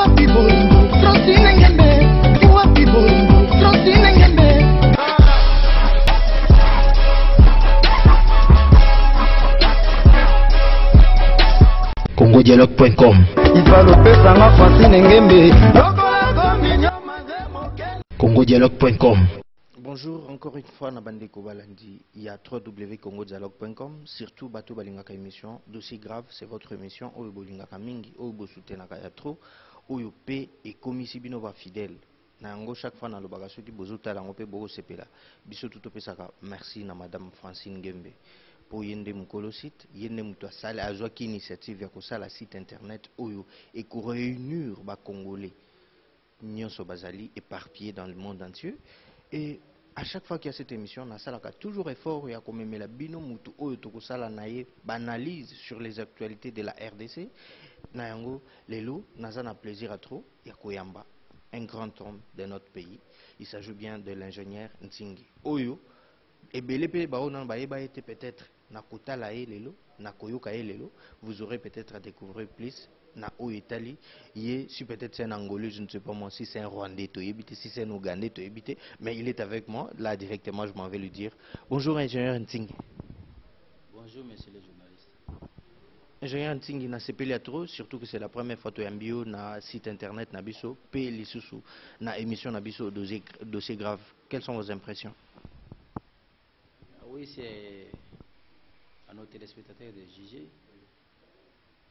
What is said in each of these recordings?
Wapi bolingo, Francine Ngembe. Wapi bolingo, Francine Ngembe. CongoDialogue.com. CongoDialogue.com. Bonjour, encore une fois, Nabandeko Balandi, il y a www.congodialogue.com, surtout Bato Balingaka émission, dossier grave, c'est votre émission, Oyo Bolingaka Mingi, Oyo Bosutenaka Yatro, Oyo P et Komisi Binova fidèle. Nango chaque fois dans le bagage qui bozota la ngope bogo sepela. Biso tout pesaka. Merci na madame Francine Ngembe. Pour yende mukolo site, yende muto sale azwa ki initiative ya kosala site internet Oyo et ko réunir ba congolais nyonso bazali éparpillés dans le monde entier. Et à chaque fois qu'il y a cette émission, na salaka toujours effort ya komemela bino mutu Oyo to kosala naye banalise sur les actualités de la RDC. Na yango lelo nazana plaisir à trop ya koyamba. Un grand homme de notre pays. Il s'agit bien de l'ingénieur Ntingi. Oyo, et Belepele Baonan Baeba était peut-être na kota la lelo, na koyoka lelo, vous aurez peut-être à découvrir plus na Oyo Italie. Si peut-être c'est un Angolais, je ne sais pas moi, si c'est un Rwandais, si c'est un Ougandais, mais il est avec moi, là directement, je m'en vais lui dire. Bonjour ingénieur Ntingi. Bonjour monsieur le journaliste. Ingénieur Ntingi na sepeli trop, surtout que c'est la première fois que tu na site internet na biso, pe lisusu na émission na biso dossier grave. Quelles sont vos impressions? Oui, c'est à nos téléspectateurs de juger.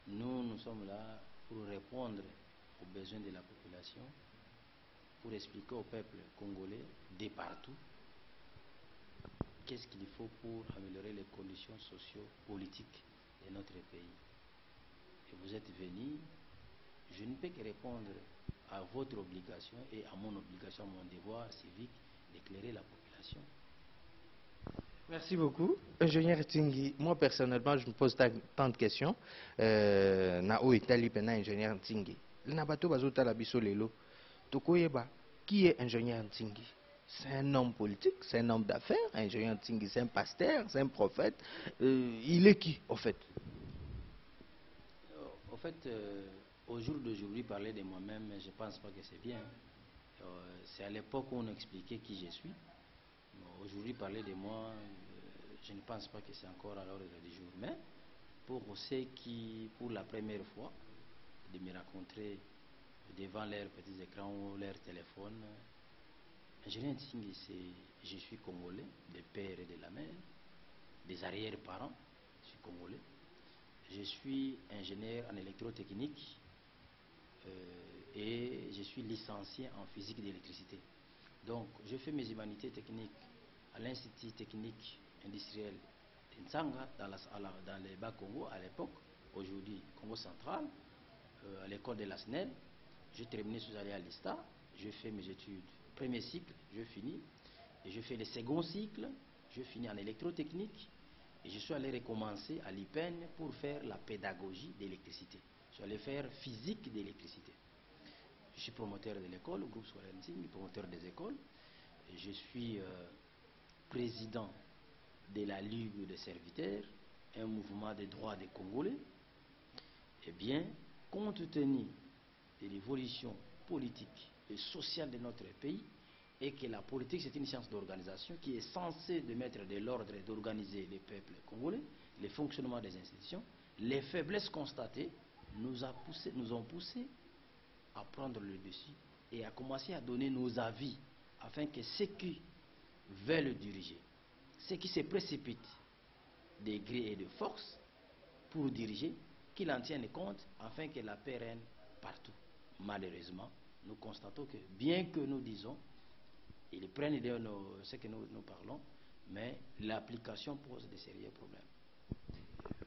Nous sommes là pour répondre aux besoins de la population, pour expliquer au peuple congolais de partout qu'est-ce qu'il faut pour améliorer les conditions socio-politiques de notre pays. Et vous êtes venus, je ne peux que répondre à votre obligation et à mon obligation, mon devoir civique d'éclairer la population. Merci beaucoup. Ingénieur Ntingi, moi personnellement, je me pose tant de questions. Na o Italie, pena ingénieur Ntingi. Nabato bazota la biso lelo. Tokoyeba, qui est ingénieur Ntingi? C'est un homme politique, c'est un homme d'affaires. Ingénieur Ntingi, c'est un pasteur, c'est un prophète. Il est qui, au fait? Au fait, au jour d'aujourd'hui, parler de moi-même, je ne pense pas que c'est bien. C'est à l'époque où on expliquait qui je suis. Aujourd'hui, parler de moi, je ne pense pas que c'est encore à l'ordre du jour. Mais pour ceux qui, pour la première fois, de me rencontrer devant leurs petits écrans ou leur téléphone, ingénieur Ntingi, je suis congolais, des pères et de la mère, des arrière-parents, je suis congolais. Je suis ingénieur en électrotechnique et je suis licencié en physique d'électricité. Donc, je fais mes humanités techniques à l'Institut technique industriel d'Nsanga, dans les Bas-Congo à l'époque, aujourd'hui Congo central, à l'école de la SNEL. J'ai terminé, je suis allé à l'ISTA, je fais mes études. Premier cycle, je finis, et je fais le second cycle, je finis en électrotechnique, et je suis allé recommencer à l'IPEN pour faire la pédagogie d'électricité. Je suis allé faire physique d'électricité. Je suis promoteur de l'école, le groupe scolaire Ntingi, promoteur des écoles. Et je suis président de la Ligue des serviteurs, un mouvement des droits des Congolais. Eh bien, compte tenu de l'évolution politique et sociale de notre pays, et que la politique c'est une science d'organisation qui est censée de mettre de l'ordre et d'organiser les peuples congolais, le fonctionnement des institutions, les faiblesses constatées nous ont poussé à prendre le dessus et à commencer à donner nos avis afin que ceux qui veulent diriger, ceux qui se précipitent de gré et de force pour diriger, qu'ils en tiennent compte afin que la paix règne partout. Malheureusement, nous constatons que bien que nous disons, ils prennent ce que nous parlons, mais l'application pose de sérieux problèmes.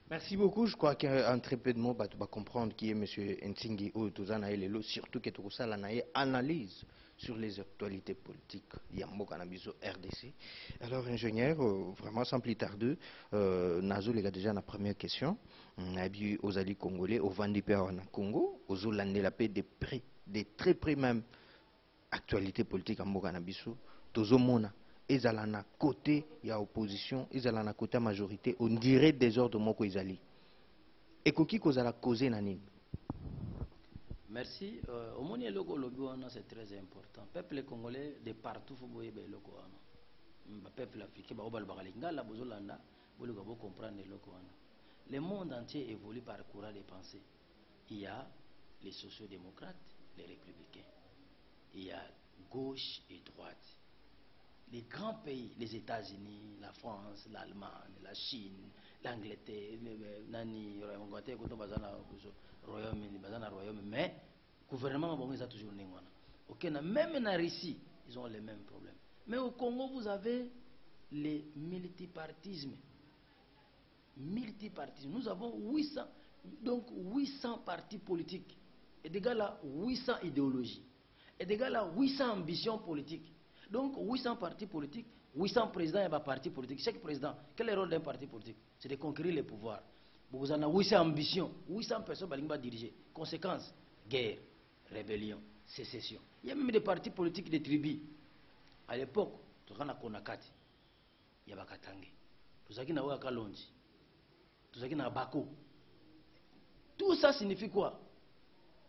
Merci beaucoup. Je crois qu'en très peu de mots, tu vas comprendre qui est M. Ntingi ou Lelo, surtout que tout ça, analyse sur les actualités politiques Yambo Canabiso RDC. Alors, ingénieur, vraiment sans plus tarder, Nazo les gars déjà la première question. On a vu aux alliés congolais, au Vandipé en Congo, aux Hollandais la paix des très près même actualité politique en Mokanabiso, Tozomona, Ezalana côté, il y a opposition, Ezalana côté majorité, on dirait désordre Moko Ezali. Et qui cause la cause nanine? Merci. Au moins, le logo c'est très important. Peuple congolais de partout, faut boyer le logo. Peuple africain, vous comprendre le logo. Le monde entier évolue par courant de pensée. Il y a les sociodémocrates, les républicains. Il y a gauche et droite. Les grands pays, les États-Unis, la France, l'Allemagne, la Chine, l'Angleterre, Royaume, mais le gouvernement ils ont toujours même en Russie, ils ont les mêmes problèmes. Mais au Congo, vous avez le multipartisme. Nous avons 800 partis politiques. Et d'égal à 800 idéologies. Et d'égal à 800 ambitions politiques. Donc 800 partis politiques, 800 présidents et partis politiques. Chaque président, quel est le rôle d'un parti politique? C'est de conquérir le pouvoir. Vous en avez 800 ambitions, 800 personnes qui vont diriger. Conséquence, guerre, rébellion, sécession. Il y a même des partis politiques de tribus. À l'époque, tu as Konakati, il y a Bakatange, tu as Kalonji, tu as Bako. Tout ça signifie quoi?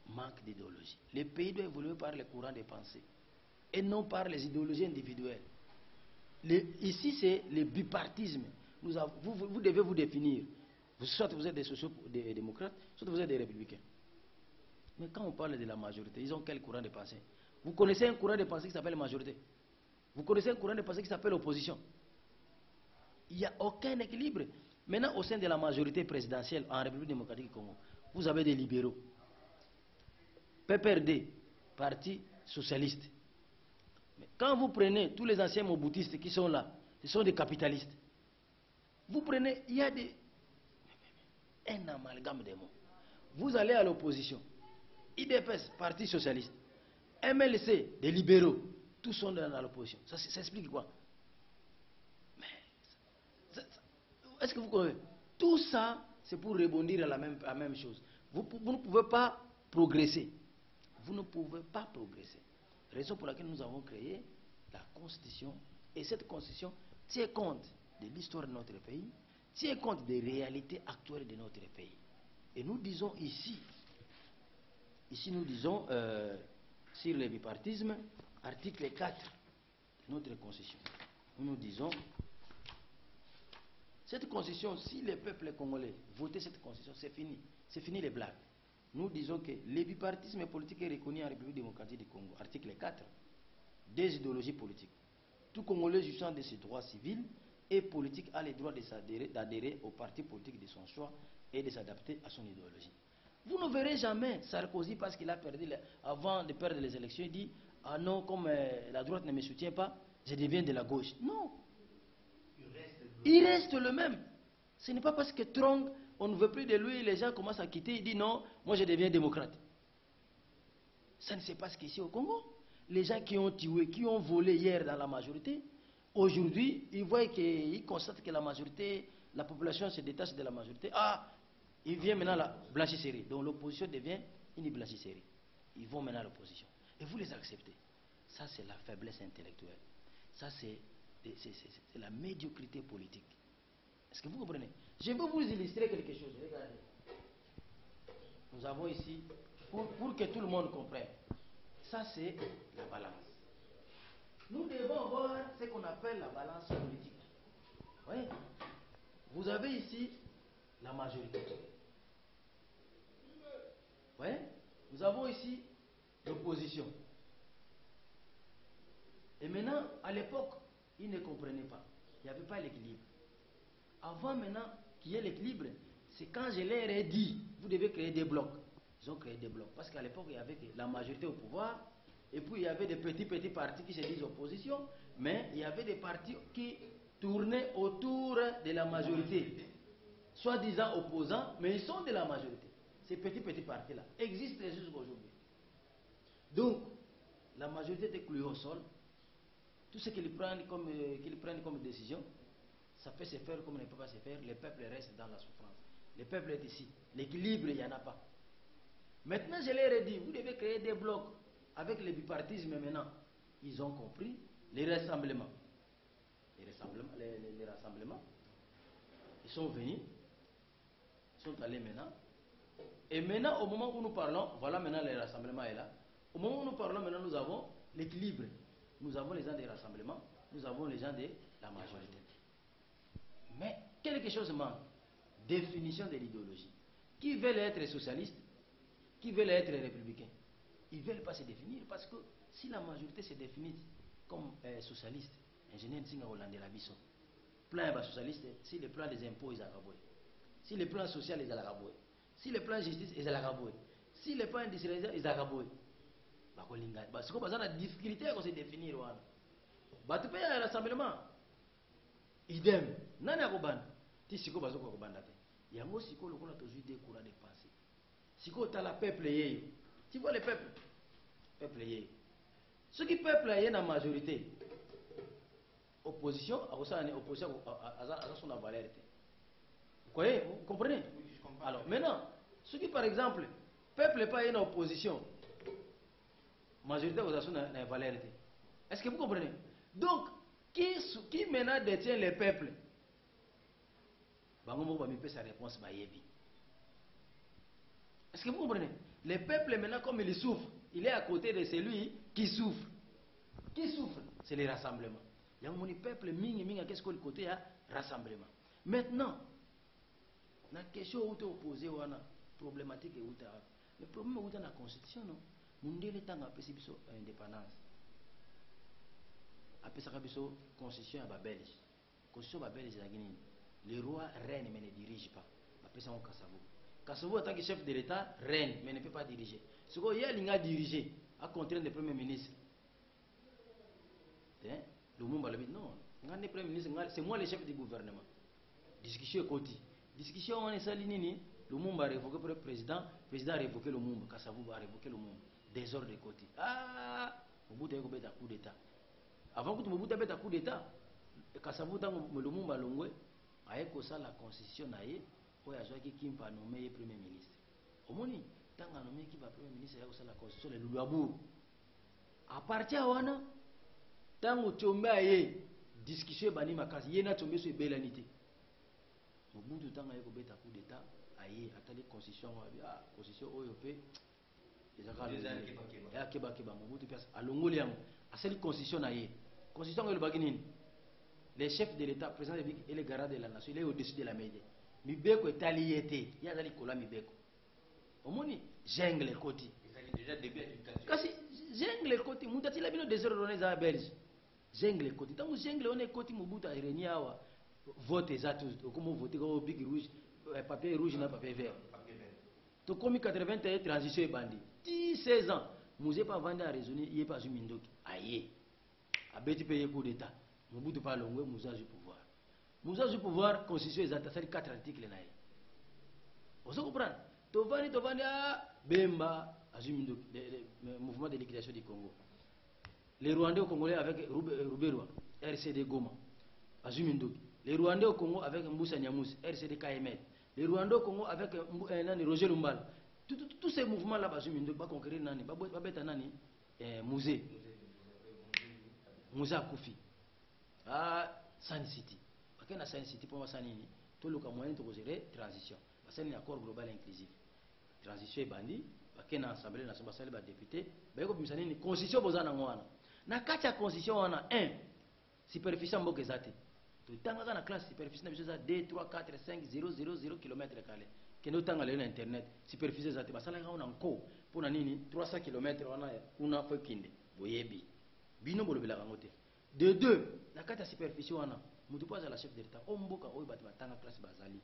Manque d'idéologie. Les pays doivent évoluer par les courants de pensée et non par les idéologies individuelles. Ici, c'est le bipartisme. Vous devez vous définir. Soit vous êtes des sociaux-démocrates, soit vous êtes des républicains. Mais quand on parle de la majorité, ils ont quel courant de pensée? Vous connaissez un courant de pensée qui s'appelle majorité? Vous connaissez un courant de pensée qui s'appelle opposition? Il n'y a aucun équilibre. Maintenant, au sein de la majorité présidentielle en République démocratique du Congo, vous avez des libéraux. PPRD, Parti socialiste. Mais quand vous prenez tous les anciens moboutistes qui sont là, ce sont des capitalistes. Vous prenez, il y a un amalgame de mots. Vous allez à l'opposition. IDPS, Parti socialiste. MLC, des libéraux. Tous sont dans l'opposition. Ça explique quoi? Est-ce que vous comprenez? Tout ça, c'est pour rebondir à la même chose. Vous ne pouvez pas progresser. Vous ne pouvez pas progresser. Raison pour laquelle nous avons créé la Constitution. Et cette Constitution tient compte de l'histoire de notre pays, tient compte des réalités actuelles de notre pays. Et nous disons ici nous disons sur le bipartisme, article 4 de notre Constitution. Nous disons, cette Constitution, si les peuples congolais votaient cette Constitution, c'est fini. C'est fini les blagues. Nous disons que le bipartisme politique est reconnu en République démocratique du Congo. Article 4. Des idéologies politiques. Tout Congolais jouissant de ses droits civils et politiques a le droit d'adhérer au parti politique de son choix et de s'adapter à son idéologie. Vous ne verrez jamais Sarkozy, parce qu'il a perdu, avant de perdre les élections, il dit « Ah non, comme la droite ne me soutient pas, je deviens de la gauche. » Non. Il reste le même. Ce n'est pas parce que Trong, on ne veut plus de lui, les gens commencent à quitter, il dit non, moi je deviens démocrate. Ça ne se passe qu'ici au Congo. Les gens qui ont tué, qui ont volé hier dans la majorité, aujourd'hui, ils voient qu'ils constatent que la majorité, la population se détache de la majorité. Ah, il vient maintenant la blanchisserie. Donc l'opposition devient une blanchisserie. Ils vont maintenant à l'opposition. Et vous les acceptez. Ça, c'est la faiblesse intellectuelle. Ça, c'est la médiocrité politique. Est-ce que vous comprenez? Je vais vous illustrer quelque chose. Regardez. Nous avons ici, pour que tout le monde comprenne, ça c'est la balance. Nous devons avoir ce qu'on appelle la balance politique. Oui. Vous avez ici la majorité. Oui. Nous avons ici l'opposition. Et maintenant, à l'époque, ils ne comprenaient pas. Il n'y avait pas l'équilibre. Avant maintenant qu'il y ait l'équilibre, c'est quand je leur ai dit, vous devez créer des blocs. Ils ont créé des blocs. Parce qu'à l'époque, il y avait la majorité au pouvoir, et puis il y avait des petits partis qui se disent opposition, mais il y avait des partis qui tournaient autour de la majorité, soi-disant opposants, mais ils sont de la majorité. Ces petits partis-là existent jusqu'à aujourd'hui. Donc, la majorité était clouée au sol. Tout ce qu'ils prennent comme décision, ça peut se faire comme ça ne peut pas se faire. Le peuple reste dans la souffrance. Le peuple est ici. L'équilibre, il n'y en a pas. Maintenant, je leur ai dit, vous devez créer des blocs avec le bipartisme maintenant. Ils ont compris les rassemblements. Les rassemblements. Ils sont venus. Ils sont allés maintenant Et maintenant, au moment où nous parlons, voilà maintenant le rassemblement est là. Au moment où nous parlons, maintenant nous avons l'équilibre. Nous avons les gens des rassemblements, nous avons les gens de la majorité. Mais quelque chose manque. Définition de l'idéologie. Qui veulent être socialistes, qui veulent être républicains, ils ne veulent pas se définir parce que si la majorité se définit comme socialiste, ingénieur Nsinga Hollande la Bisson, plan socialiste, si le plan des impôts ils ont si le plan social ils ont si le plan justice ils ont si le plan industriel ils ont parce que la difficulté à se définir. Tu peux un rassemblement. Idem. Nani akobanda. Ti siko bazo ko kobanda te. Yango siko lokola tozui des courants de pensée. Siko ta la peuple yeyo. Tu vois le peuple. Peuple yeyo. Ce qui peuple est la majorité. Opposition, à ça opposition à son valeur. Vous comprenez? Alors maintenant, ce qui par exemple peuple n'est pas une opposition. Majorité aux son valeur. Est-ce que vous comprenez? Donc qui maintenant détient les peuples? Bangomo va me faire sa réponse. Est-ce que vous comprenez? Les peuples maintenant comme il souffre, il est à côté de celui qui souffre. Qui souffre? C'est les rassemblements. Il y a un peuple mingi qu'est-ce que le côté à rassemblement. Maintenant, la question où tu es opposé ou la problématique est où tu as. Le problème où tu as la constitution, non? Nous devons être en indépendance. Après ça, la constitution à Belge. La constitution à Belge, le roi règne mais ne dirige pas. Après ça, on Kassavo. Kassavo, en tant que chef de l'État, règne mais ne peut pas diriger. Ce qu'il y a dirigé, à contraindre le Premier ministre. Le Mumba le dit non. C'est moi le chef du gouvernement. Discussion côté. Discussion, on est salinini. Le Mumba a révoqué le président. Le président a révoqué le Mumba. Kassavo a révoqué le Mumba. Désordre de côté. Ah! Au bout d'un coup d'État. Avant que tu me boutes un coup d'État, Kassavo dans le Mumba Longwe, avec ça la constitution naïe, pour y avoir qui va nommer premier ministre. Au moni, tant qu'on a nommé qui va premier ministre, il y a la constitution le Louabou. À partir de là, tant que tu as discussion bani makasi, il y a tombé sur Bélanité. Au bout du temps, il y a un coup d'État, il y a la constitution, la constitution OEP. Il y a Keba à Longoliam, à cette constitution naïe. Constitution le Baguinin. Les chefs de l'État, président et les garants de la nation, il est au-dessus de la média. Mibeko est allié, il y a des cola Mibeko. Au moins, j'aime les côtés. Déjà début éducation. Kasi j'aime les côtés. Moutati la bino désordre on est à Belge. J'aime les côtés. Tant que j'aime on est côté Mobuta Irenia awa vote za tous. Comment voter comme big rouge, papier rouge na papier vert. To comme 81 transition est bandit. 16 ans. Mouzé pas vendre à raisonner, il est pas Mindoki. Aïe. A beti payer coup d'état. Mobutu pas longwe Mouza du pouvoir. Mouza du pouvoir constitution exacte c'est 4 articles là. Vous comprenez? Tovani Bemba Azumindoki, le mouvement de liquidation du Congo. Les Rwandais au Congolais avec Rouberois, RCD Goma, Azumindoki. Les Rwandais au Congo avec Moussa Nyamous, RCD KML. Les Rwandais au Congo avec Roger Lumbal. Tous ces mouvements là, Azumindoki, va conquérir Nani, va bêta Nani, Mouzé. Moussa Koufi. San City. Parce que dans San City, pour moi, tout le moyen de gérer transition. Parce que c'est un accord global inclusif. Transition est bandit. Parce que dans l'Assemblée nationale, les députés, la constitution est en na kati ya constitution on a 1 superficie mboka ezate to tanga na classe superficie na biso za 2 3 4 5 0 0 0 km carré kendo tanga le na internet superficie ezate basala nga on ko pona nini 300 km wana una fo kinde boyebi bino bolobela kangote de 2 na kati ya superficie wana mutu poza la chef de l'état o mboka oyo bati batanga classe bazali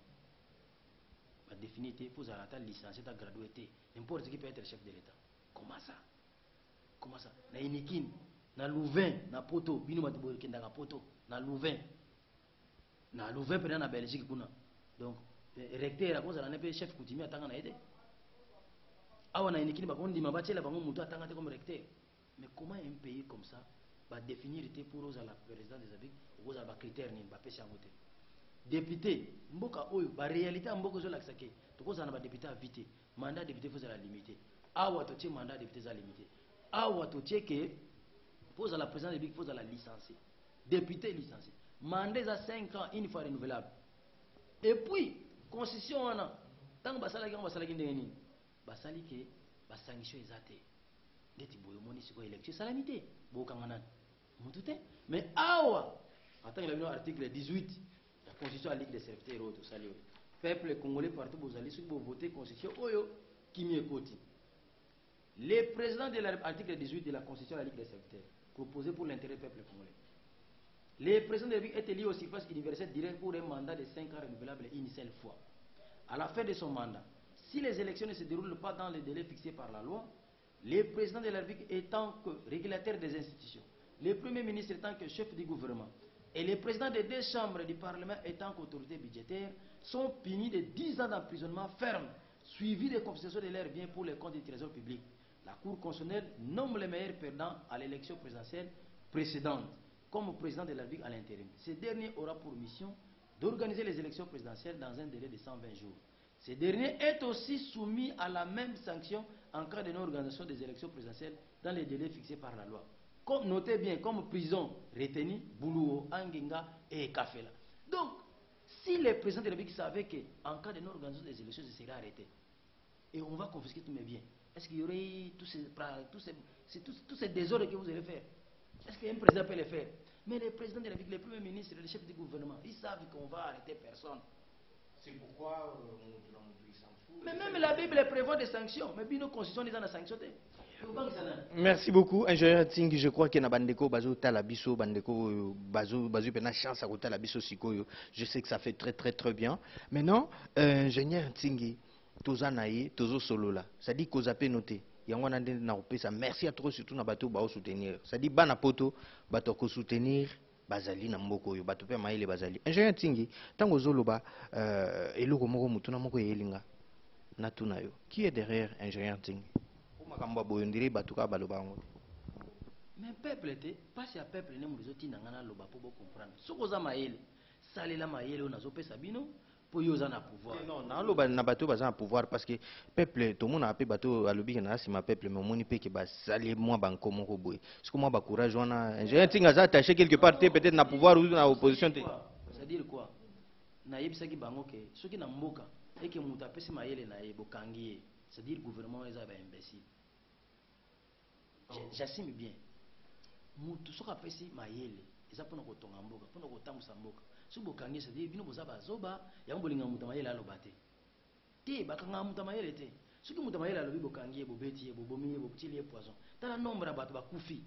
ba définité pour za ta licencié ta gradué n'importe qui peut être chef de l'état. Comment ça na inikini na Louvain na poto bino matiboye kenda na poto na Louvain pena na Belgique kuna donc recteur akoza na nepe chef coutumier atanga na aide awa na inikini ba kondi mabachela bango mutu atanga te comme recteur. Mais comment un pays comme ça va définir pour aux la président des abiques aux ba critères ni ba pesa ngote député mboka oyo ba réalité mboka zo laksake to koza na ba député à vite mandat député faut la limiter awa to tie mandat député za limiter awa to tie que pose à la présidence de Big pose à la licencier. Député licencié. Mandat à 5 ans, une fois renouvelable. Et puis, constitution, tant que basala qui ndengeni. basali ke ba sanction ezate ndeti boyo moni siko élection salamité bokangana mutute mais awa attends il a article 18 la constitution à la Ligue des serviteurs auto sali peuple congolais partout bozali siko bo voter constitution oyo kimi ekoti le président de l'article 18 de la constitution à la Ligue des serviteurs proposé pour l'intérêt du peuple congolais. Le président de la République est élu au suffrage universel direct pour un mandat de 5 ans renouvelable une seule fois. À la fin de son mandat, si les élections ne se déroulent pas dans les délais fixés par la loi, le président de la République étant que régulateur des institutions, le premier ministre étant que chef du gouvernement, et le président des 2 chambres du Parlement étant qu'autorité budgétaire, sont punis de 10 ans d'emprisonnement ferme, suivi de confiscation de leurs biens pour les comptes du trésor public. La Cour constitutionnelle nomme les meilleurs perdants à l'élection présidentielle précédente comme président de la République à l'intérim. Ce dernier aura pour mission d'organiser les élections présidentielles dans un délai de 120 jours. Ce dernier est aussi soumis à la même sanction en cas de non-organisation des élections présidentielles dans les délais fixés par la loi. Comme, notez bien, comme prison retenue, Boulouo, Angenga et Kafela. Donc, si le président de la République savait qu'en cas de non-organisation des élections, il serait arrêté, et on va confisquer tous mes biens, est-ce qu'il y aurait tous ces désordres que vous allez faire? Est-ce qu'un président peut le faire? Mais les présidents de la République, les premiers ministres, les chefs du gouvernement, ils savent qu'on va arrêter personne. C'est pourquoi mais même la Bible prévoit des sanctions. Mais bien nos constitutions, ils ont des sanctions. Merci beaucoup, ingénieur Tingi. Je crois que na bandeko bazo talabiso bandeko bazo pena chance à côté la biso sikoyo. Je sais que ça fait très bien. Maintenant, ingénieur Tingi, toza naïe, tozo solo là. Ça dit qu'on zappé noté. Yango na ndende na kopesa merci à trop surtout na bato ba soutenir. Ça dit bana poto bato ko soutenir bazali na mboko yo bato pe maile bazali. Ingénieur Tingi, tango zoloba eloko moko mutuna moko yelinga na tuna yo. Qui est derrière ingénieur Tingi? Mais peuple était pas si à peuple ne muzoti nangana loba pour comprendre. Ce que ça maël, salela maël on a zopé sabino pour yoza na pouvoir. Non, na loba na bateau baza na pouvoir parce que peuple tout le monde a appelé bateau à lobi na si ma peuple mais moni pe que ba sali moi banko moko boy. Ce que moi ba courage wana ingénieur Tinga za attaché quelque part peut-être na pouvoir ou na opposition. Ça dire quoi? Na yebisa ki bango ke ceux qui na mboka et que muta pesi maël na yebo kangié. C'est-à-dire le gouvernement est imbécile. J'assume bien. Tout ce qu'on fait ici, Maïele, ils ont pour nous retomber en boca, pour nous retomber en boca. Si vous avez c'est-à-dire que vous avez zoba, il y a un bolinga mutamaïele à l'obate. Té, bakanga mutamaïele té. Ce que mutamaïele à l'obi bokangié, bobeti, bobomi, bobtili et poison. T'as la nombre à battre bakoufi.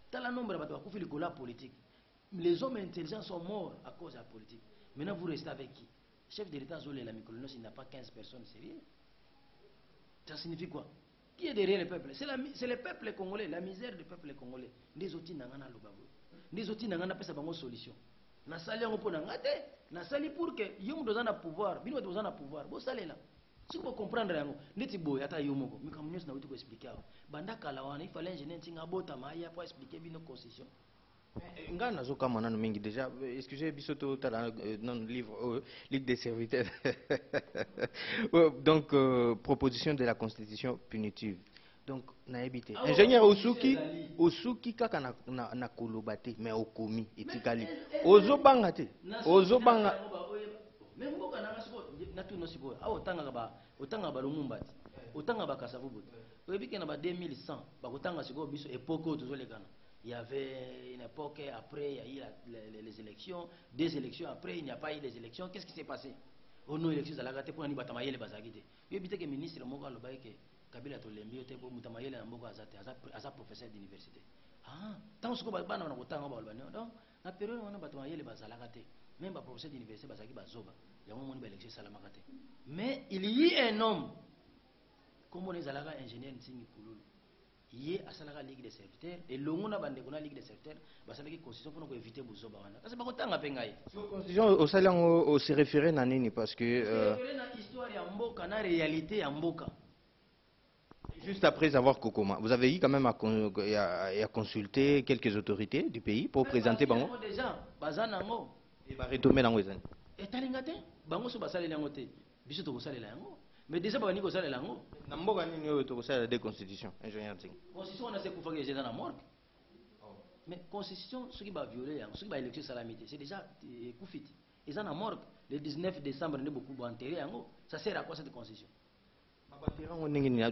T'as la nombre à battre bakoufi le gola politique. Les hommes intelligents sont morts à cause de la politique. Maintenant vous restez avec qui? Chef de l'État Zolé la Micolonos, il n'a pas 15 personnes sérieuses. Ça signifie quoi? Qui est derrière le peuple? C'est le peuple congolais, la misère du peuple congolais. Des outils n'angana lobabo. Des outils n'angana pesa bango solution. Na sali yango pona ngate, na sali pour que yom dozana pouvoir, bino dozana pouvoir. Bo sali là. Si vous comprendre yango, neti boy ata yomoko. Mi comme nous na wuti ko expliquer. Banda kala wana, il fallait ingénieur tinga bota maya pour expliquer bino constitution. Ngana zoka manano mingi déjà excusez bisoto tala non livre Ligue des serviteurs. Donc proposition de la constitution punitive. Donc na habité ingénieur Osuki kaka na kolobate mais okomi etikali ozobanga te ozobanga même mboka na ngasko na tuno siko otanga ba lumumbati otanga ba kasavubu oyebike na ba 2100 ba kotanga siko biso époque tozolekana. Il y avait une époque, après, il y a eu les élections, des élections, après, il n'y a pas eu les élections. Qu'est-ce qui s'est passé? Au nom des élections, il y a eu des batamaïs, les bazagité. Il y a eu des ministres, Kabila Tolembi, pour Moutamaïs, un professeur d'université. Ah, tant que vous avez donc, la période où on a batamaïs, les bazalagate, même un professeur d'université, bazagi bazoba, il y a un élection salamagate. Mais il y a un homme, comme on est ingénieur Nsingi Pouloulou. Il y a la Ligue des serviteurs et le monde a la Ligue des serviteurs parce que la constitution pour éviter Bouzoba. C'est pas autant à Pengaï. La constitution au salaire au se référer à Nini parce que. Référer à l'histoire et à Mboka, à la réalité à Mboka. Juste après avoir Kokoma, vous avez eu quand même à consulter quelques autorités du pays pour présenter Bango. Déjà, Bazanango. Et va retomber dans les années. Et Talingate, Bango se basale l'angote. Biso to basale l'ango. Mais déjà, on va dire que ça est là. Namboka ni yo to ça des constitutions ingénieur Ting. Constitution on a c'est pour faire que dans la morgue. Mais constitution ce qui va violer, ce qui va élection salamité, c'est déjà Koufiti. Ils sont en morgue le 19 décembre ne beaucoup enterré en haut. Ça sert à quoi cette constitution?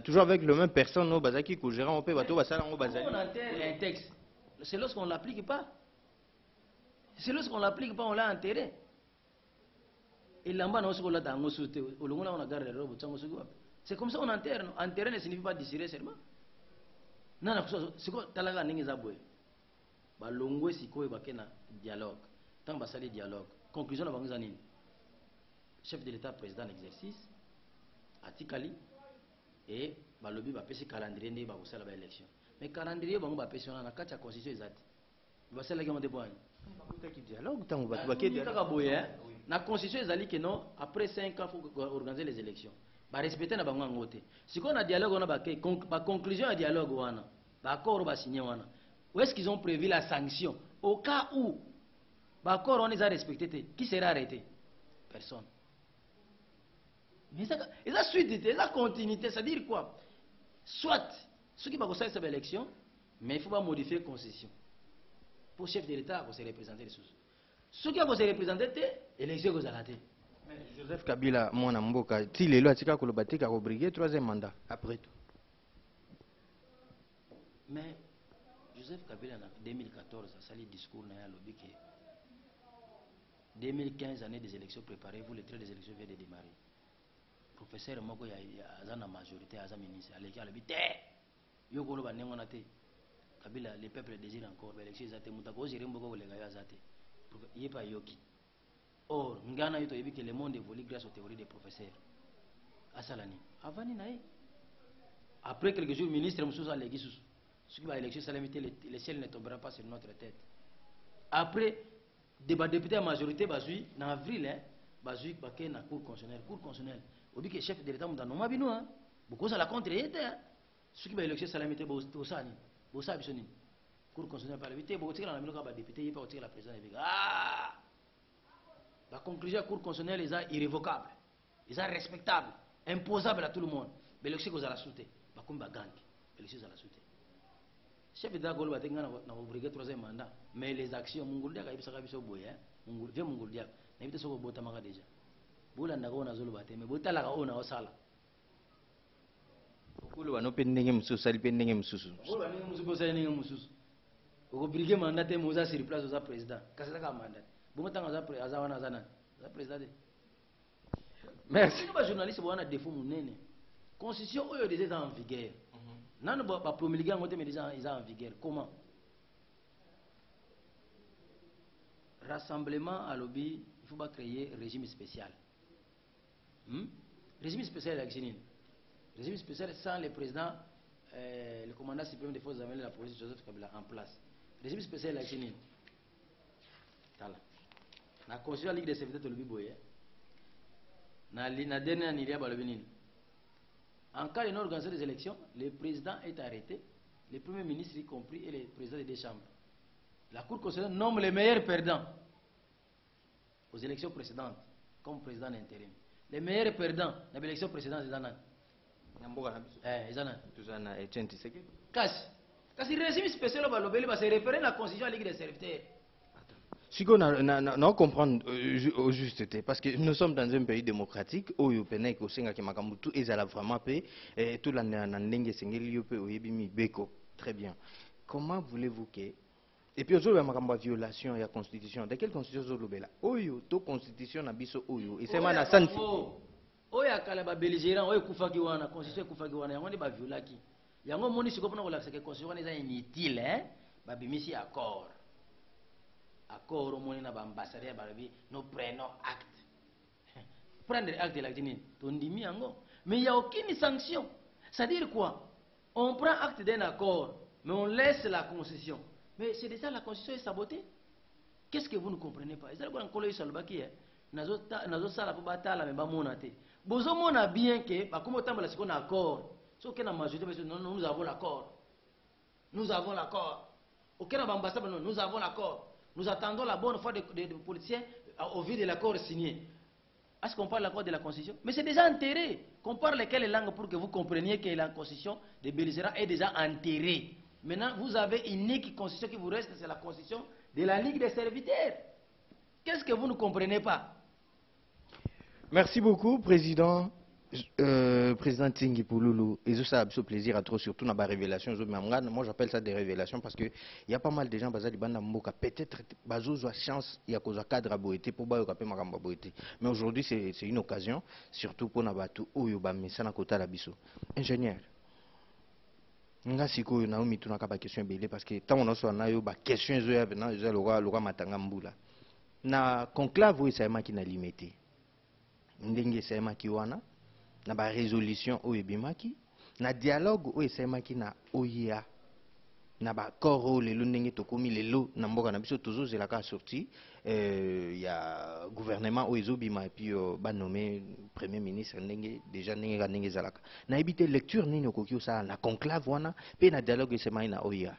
Toujours avec le même personne, qui gérant on peut bateau basala on on enterre un texte. C'est lorsqu'on l'applique pas. C'est lorsqu'on l'applique pas, on l'a enterré. Et là-bas, c'est comme ça qu'on enterre. Enterrer ne signifie pas dissérer seulement. Non, c'est quoi talaga ningi zabwe. Ba longwe siko bakena dialogue. Tant ba sali dialogue. Conclusion na bangiza nini? Chef de l'État, président d'exercice, atikali et ba lobi ba pesi calendrier ne ba kosala ba élection. Mais calendrier bango ba pesi na kati ya constitution ezati. Ba sala kama deboani. Dialogue tant ba baké la constitution ezali que non, après 5 ans il faut organiser les élections. Ba respecter na bango ngote. Si on a dialogue on a ba conclusion à dialogue wana. Ba accord ba signé wana. Où est-ce qu'ils ont prévu la sanction au cas où ba accord on les a respecté, qui sera arrêté? Personne. Mais ça suite, ça continuité, ça veut dire quoi? Soit ceux qui vont faire cette élection, mais il faut pas modifier la constitution. Pour le chef de l'État, il faut se représenter les sous. Ceux qui vont se représenter, l'élection vous allez. Joseph Kabila, mon amboka, s'il est là, il a obliger troisième mandat, après tout. Mais Joseph Kabila, en 2014, a sali discours dans le lobby que 2015 années des élections préparées, vous les traits des élections viennent de démarrer. Professeur Moko, il y a une majorité, il y a un ministre, il y a un ministre, il y a un ministre, Kabila, le peuple désire encore l'élection, il y a un ministre, il n'y a pas yoki. Or, Ngana yoto yebi que le monde évolue grâce aux théories des professeurs. Asalani. Avani nae. Après quelques jours, le ministre Moussousa légui sous. Ce qui va l'élection salamité, le ciel ne tombera pas sur notre tête. Après, débat député à majorité, bazui, en avril, bazui, baké na cour constitutionnelle. Cour constitutionnelle. Obi que chef de l'État m'a non mabino, hein. Beaucoup ça la contre était, hein. Ce qui va l'élection salamité, bosani, bossa bisoni. Cour constitutionnelle par l'éviter, beaucoup de la mino ka député, il pas la présidence. Ah! La conclusion de la Cour constitutionnelle est irrévocable, est respectable, imposable à tout le monde. Mais l'élection que vous allez soutenir, c'est un gang. L'élection que vous allez soutenir. Chef d'État Golo va ouvrir le troisième mandat, mais les actions, Mongoldia, il y a des boyens, viens Mongoldia, il y a des choses qui sont déjà. Boula n'a pas de bate, mais Bota la on a au sala. Boula no pending musu, sali pending musu. Boula ni musu ko sali ni musu. Au briguer mandat, tu es sur place au président. Qu'est-ce que c'est un mandat? Merci. Les journalistes ont un défaut. La constitution est déjà en vigueur. Non, ne pas promulguer mais déjà en vigueur. Comment? Rassemblement à lobby, il faut pas créer un régime spécial. Régime spécial à Guinée. Régime spécial sans le président, le commandant suprême des forces armées de la police Joseph Kabila en place. Régime spécial à Guinée. La constitution de la Ligue des serviteurs de l'Ubiboye, la dernière année, en cas de non-organisation des élections, le président est arrêté, le premier ministre y compris et le président des deux chambres. La Cour constitutionnelle nomme les meilleurs perdants aux élections précédentes comme président d'intérim. Les meilleurs perdants dans l'élection précédente, Parce que le régime spécial va se référer à la constitution de la Ligue des serviteurs. Si on a comprendre au juste, parce que nous sommes dans un pays démocratique où il y a tout est vraiment paix et tout la très bien. Comment voulez-vous que et puis aujourd'hui il y a violation de la constitution. De quelle constitution vous avez là? Oyo to constitution na biso oyo et c'est mana santi. Oya kala ba belligérant oyo kufaki wana constitution kufaki wana yango ne ba violaki. Yango moni sikopo na la constitution eza inutile hein ba bimisi accord. Accord au monde na ambassadeur barabi nous prenons acte. Prendre acte de la Guinée, tondimi ango. Mais il n'y a aucune sanction. C'est-à-dire quoi? On prend acte d'un accord, mais on laisse la constitution. Mais c'est déjà la constitution est sabotée. Qu'est-ce que vous ne comprenez pas? C'est quoi encore le salbaki hein? Nazo sala pour batala mais ba monate. Bozo mona bien que ba comme autant la seconde accord. Sauf que la majorité nous avons l'accord. Nous avons l'accord. Aucun ambassade nous avons l'accord. Nous attendons la bonne foi des politiciens au vu de l'accord signé. Est-ce qu'on parle de l'accord de la Constitution? Mais c'est déjà enterré. Qu'on parle quelle langue pour que vous compreniez que la Constitution de Belligérant est déjà enterrée. Maintenant, vous avez une unique Constitution qui vous reste, c'est la Constitution de la Ligue des serviteurs. Qu'est-ce que vous ne comprenez pas? Merci beaucoup, Président Président Tingi Pouloulou, et ça a ce plaisir à trop, surtout dans la révélation. Moi, j'appelle ça des révélations parce qu'il y a pas mal de gens qui peut-être ont la chance, il y a un cadre à boiter pour boiter. Mais aujourd'hui, c'est une occasion, surtout pour nous battre ou ça na kota la biso. Ingénieur. Nga sikoyo na omi tuna kaba question belé parce que tant on a soit na yo ba question zo ya na zo lora matanga mbula. Na conclave oui ça maki na limité. Ndenge ça maki wana. Na ba résolution o ebimaki na dialogue o esemaki na OIA na ba koro lelo ndenge tokomi lelo na mboka na biso tozo zelaka sorti ya gouvernement o ezobima et puis ba nommé premier ministre ndenge déjà ndenge zalaka na ebité lecture nini okoki osala na conclave wana pe na dialogue esemaki na OIA.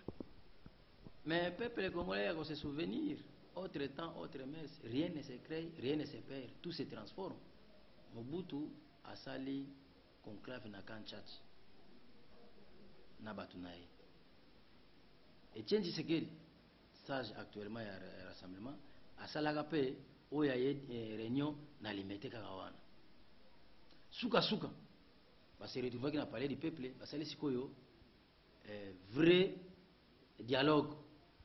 Mais peuple congolais a se souvenir, autre temps, autre messe, rien ne se crée, rien ne se perd, tout se transforme. Mobutu asali conclave na Kanchat na batunaye. Etienne Tshisekedi, sage actuellement ya rassemblement, asalaka pe oya réunion na limité kakawana. Suka ba se retrouver qui na parler du peuple, basali sikoyo vrai dialogue.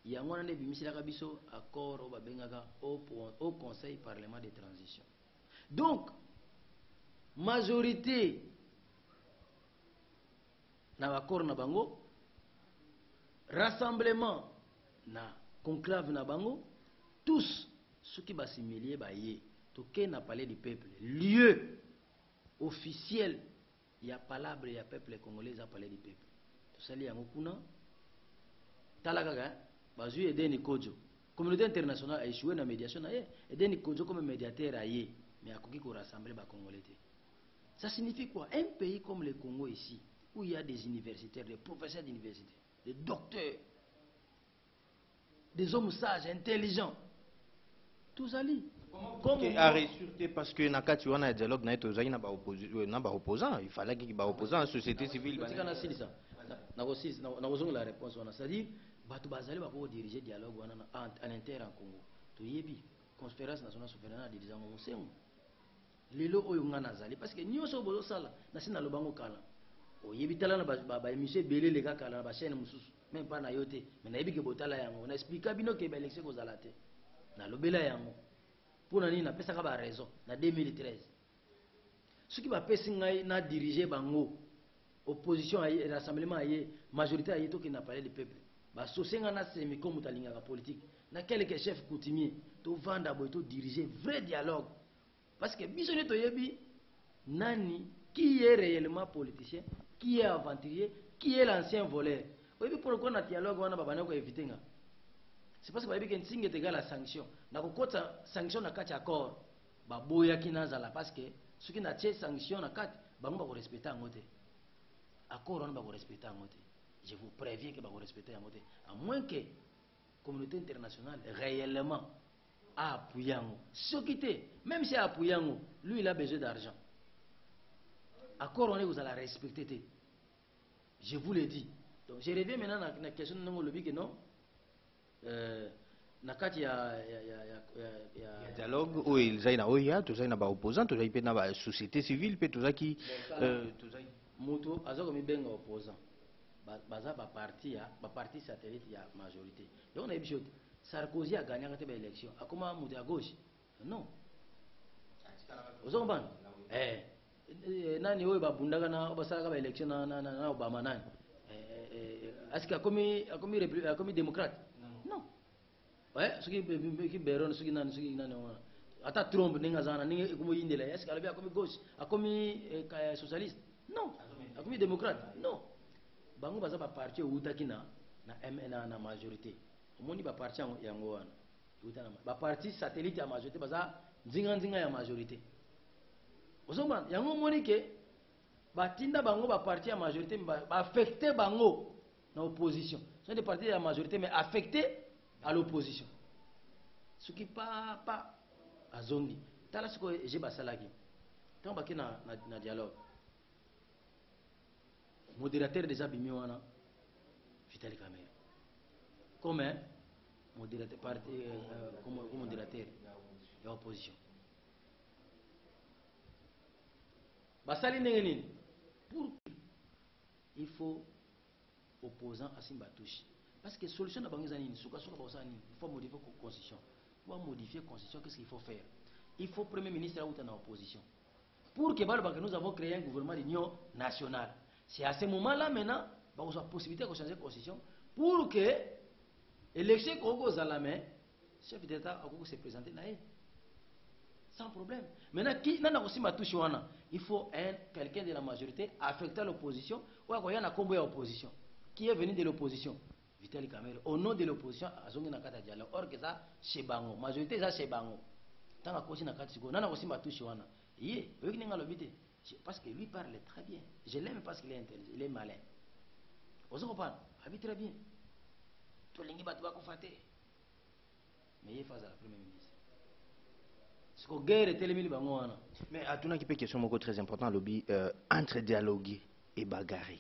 Yango na bimisila biso accord o babengaka au conseil parlement de transition. Donc majorité na accord na bango, rassemblement na conclave na bango, tous ceux qui bassimilier baye toke na palais du peuple, lieu officiel ya palabre ya peuple congolais à palais du peuple. To sali yango kuna talaka bazui Edeni Kodjo. Communauté internationale a échoué na médiation na ye, Edeni Kodjo comme médiateur aye, mais akoki ko rassembler ba congolais. Ça signifie quoi? Un pays comme le Congo ici, où il y a des universitaires, des professeurs d'université, des docteurs, des hommes sages, intelligents, tous allés. Comme à ressurter parce que na kati wana dialogue na eto zai na ba opposant, il fallait qu'il ba opposant société civile. Na kozonga la réponse wana, c'est-à-dire batu bazali ba ko diriger dialogue wana en interne en Congo. To yebi conférence nationale souveraine dirigeant mo sengo. Lelo oyo nga nazali parce que nyonso bozo sala na sina lobango kala o yebitala na ba émission belé les kala na ba chaîne mususu même pas na yote mais na yebike botala yango na expliquer bino ke ba élection ko zalate na lobela yango pour na nini na pesa ka ba raison na 2013 ce qui va pesi ngai na diriger bango opposition à rassemblement aye majorité aye to ki na parler du peuple ba sosenga na semi comme talinga ka politique na quelques chefs coutumiers to vanda boy to diriger vrai dialogue. Parce que bisonné toyebi nani qui est réellement politicien, qui est aventurier, qui est l'ancien voleur. Oui, pourquoi na dialogue wana babana ko éviter nga. C'est parce que bayebi que nsinge égal la sanction. Na ko kota sanction na kati accord ba boya kinaza la parce que ce qui na tie sanction na kati bango ba ko respecter ngote. Accord on ba ko respecter ngote. Je vous préviens que ba ko respecter ngote à moins que communauté internationale réellement appuyé. Ce qui était, même si appuyé, lui il a besoin d'argent. Accord, on est, vous allez respecter. Je vous l'ai dit. Donc je reviens maintenant à la question de l'objet que non. Il y a dialogue où ils aillent na OIA, tous aillent na ba opposant, tous aillent na ba société civile, puis tous aillent moto azoko mi benga opposant. Baza ba parti satellite ya majorité. Donc on a eu Sarkozy a gagné l'élection. A comment monter à gauche? Non. Vous comprenez? Nani oyo ba bundaga na basala ka élection na Obama nani? Est-ce qu'il a commis démocrate? Non. Ouais, ce qui Béron, ce qui nani ata Trump ninga zana ninga comme indela. Est-ce qu'il a commis gauche? A commis socialiste? Non. A commis démocrate? Non. Bango baza ba parti utaki na majorité. Omoni ba parti yango wana utana ba parti satellite ya majorité baza nzinga ya majorité. Ozoma yango moni ke batinda bango ba parti ya majorité ba affecter bango na opposition. C'est des partis ya majorité mais affectés à l'opposition. Ce qui pas azongi. Tala siko je basalaki. Tant ba na dialogue. Modérateur déjà bimi wana Vital Kamerhe. Comme modérateur parti comme modérateur de l'opposition. basali ndenge nini pour il faut opposant à Simbatouchi parce que solution na bango nini suka ba nini il faut modifier la constitution. Pour modifier la constitution, qu'est-ce qu'il faut faire? Il faut premier ministre out en opposition pour que nous avons créé un gouvernement d'union nationale. C'est à ce moment-là maintenant nous avons la possibilité de changer la constitution pour que l'élection Congo Zalame, chef d'État se présenter sans problème. Maintenant, il faut quelqu'un de la majorité affecter l'opposition ou il y a un combo d'opposition. Qui est venu de l'opposition? Vitali Kamere. Au nom de l'opposition, or que ça, chez Bango. Majorité, ça, chez Bango. Tant que cause n'a pas de seconde, n'a aussi ma touche. Parce que lui parle très bien. Je l'aime parce qu'il est intelligent, il est malin. Vous comprenez? Il vit très bien. Tout le monde va confater. Mais il est face à la première ministre. Mais à tout qui peut question très important, lobby entre dialoguer et bagarrer.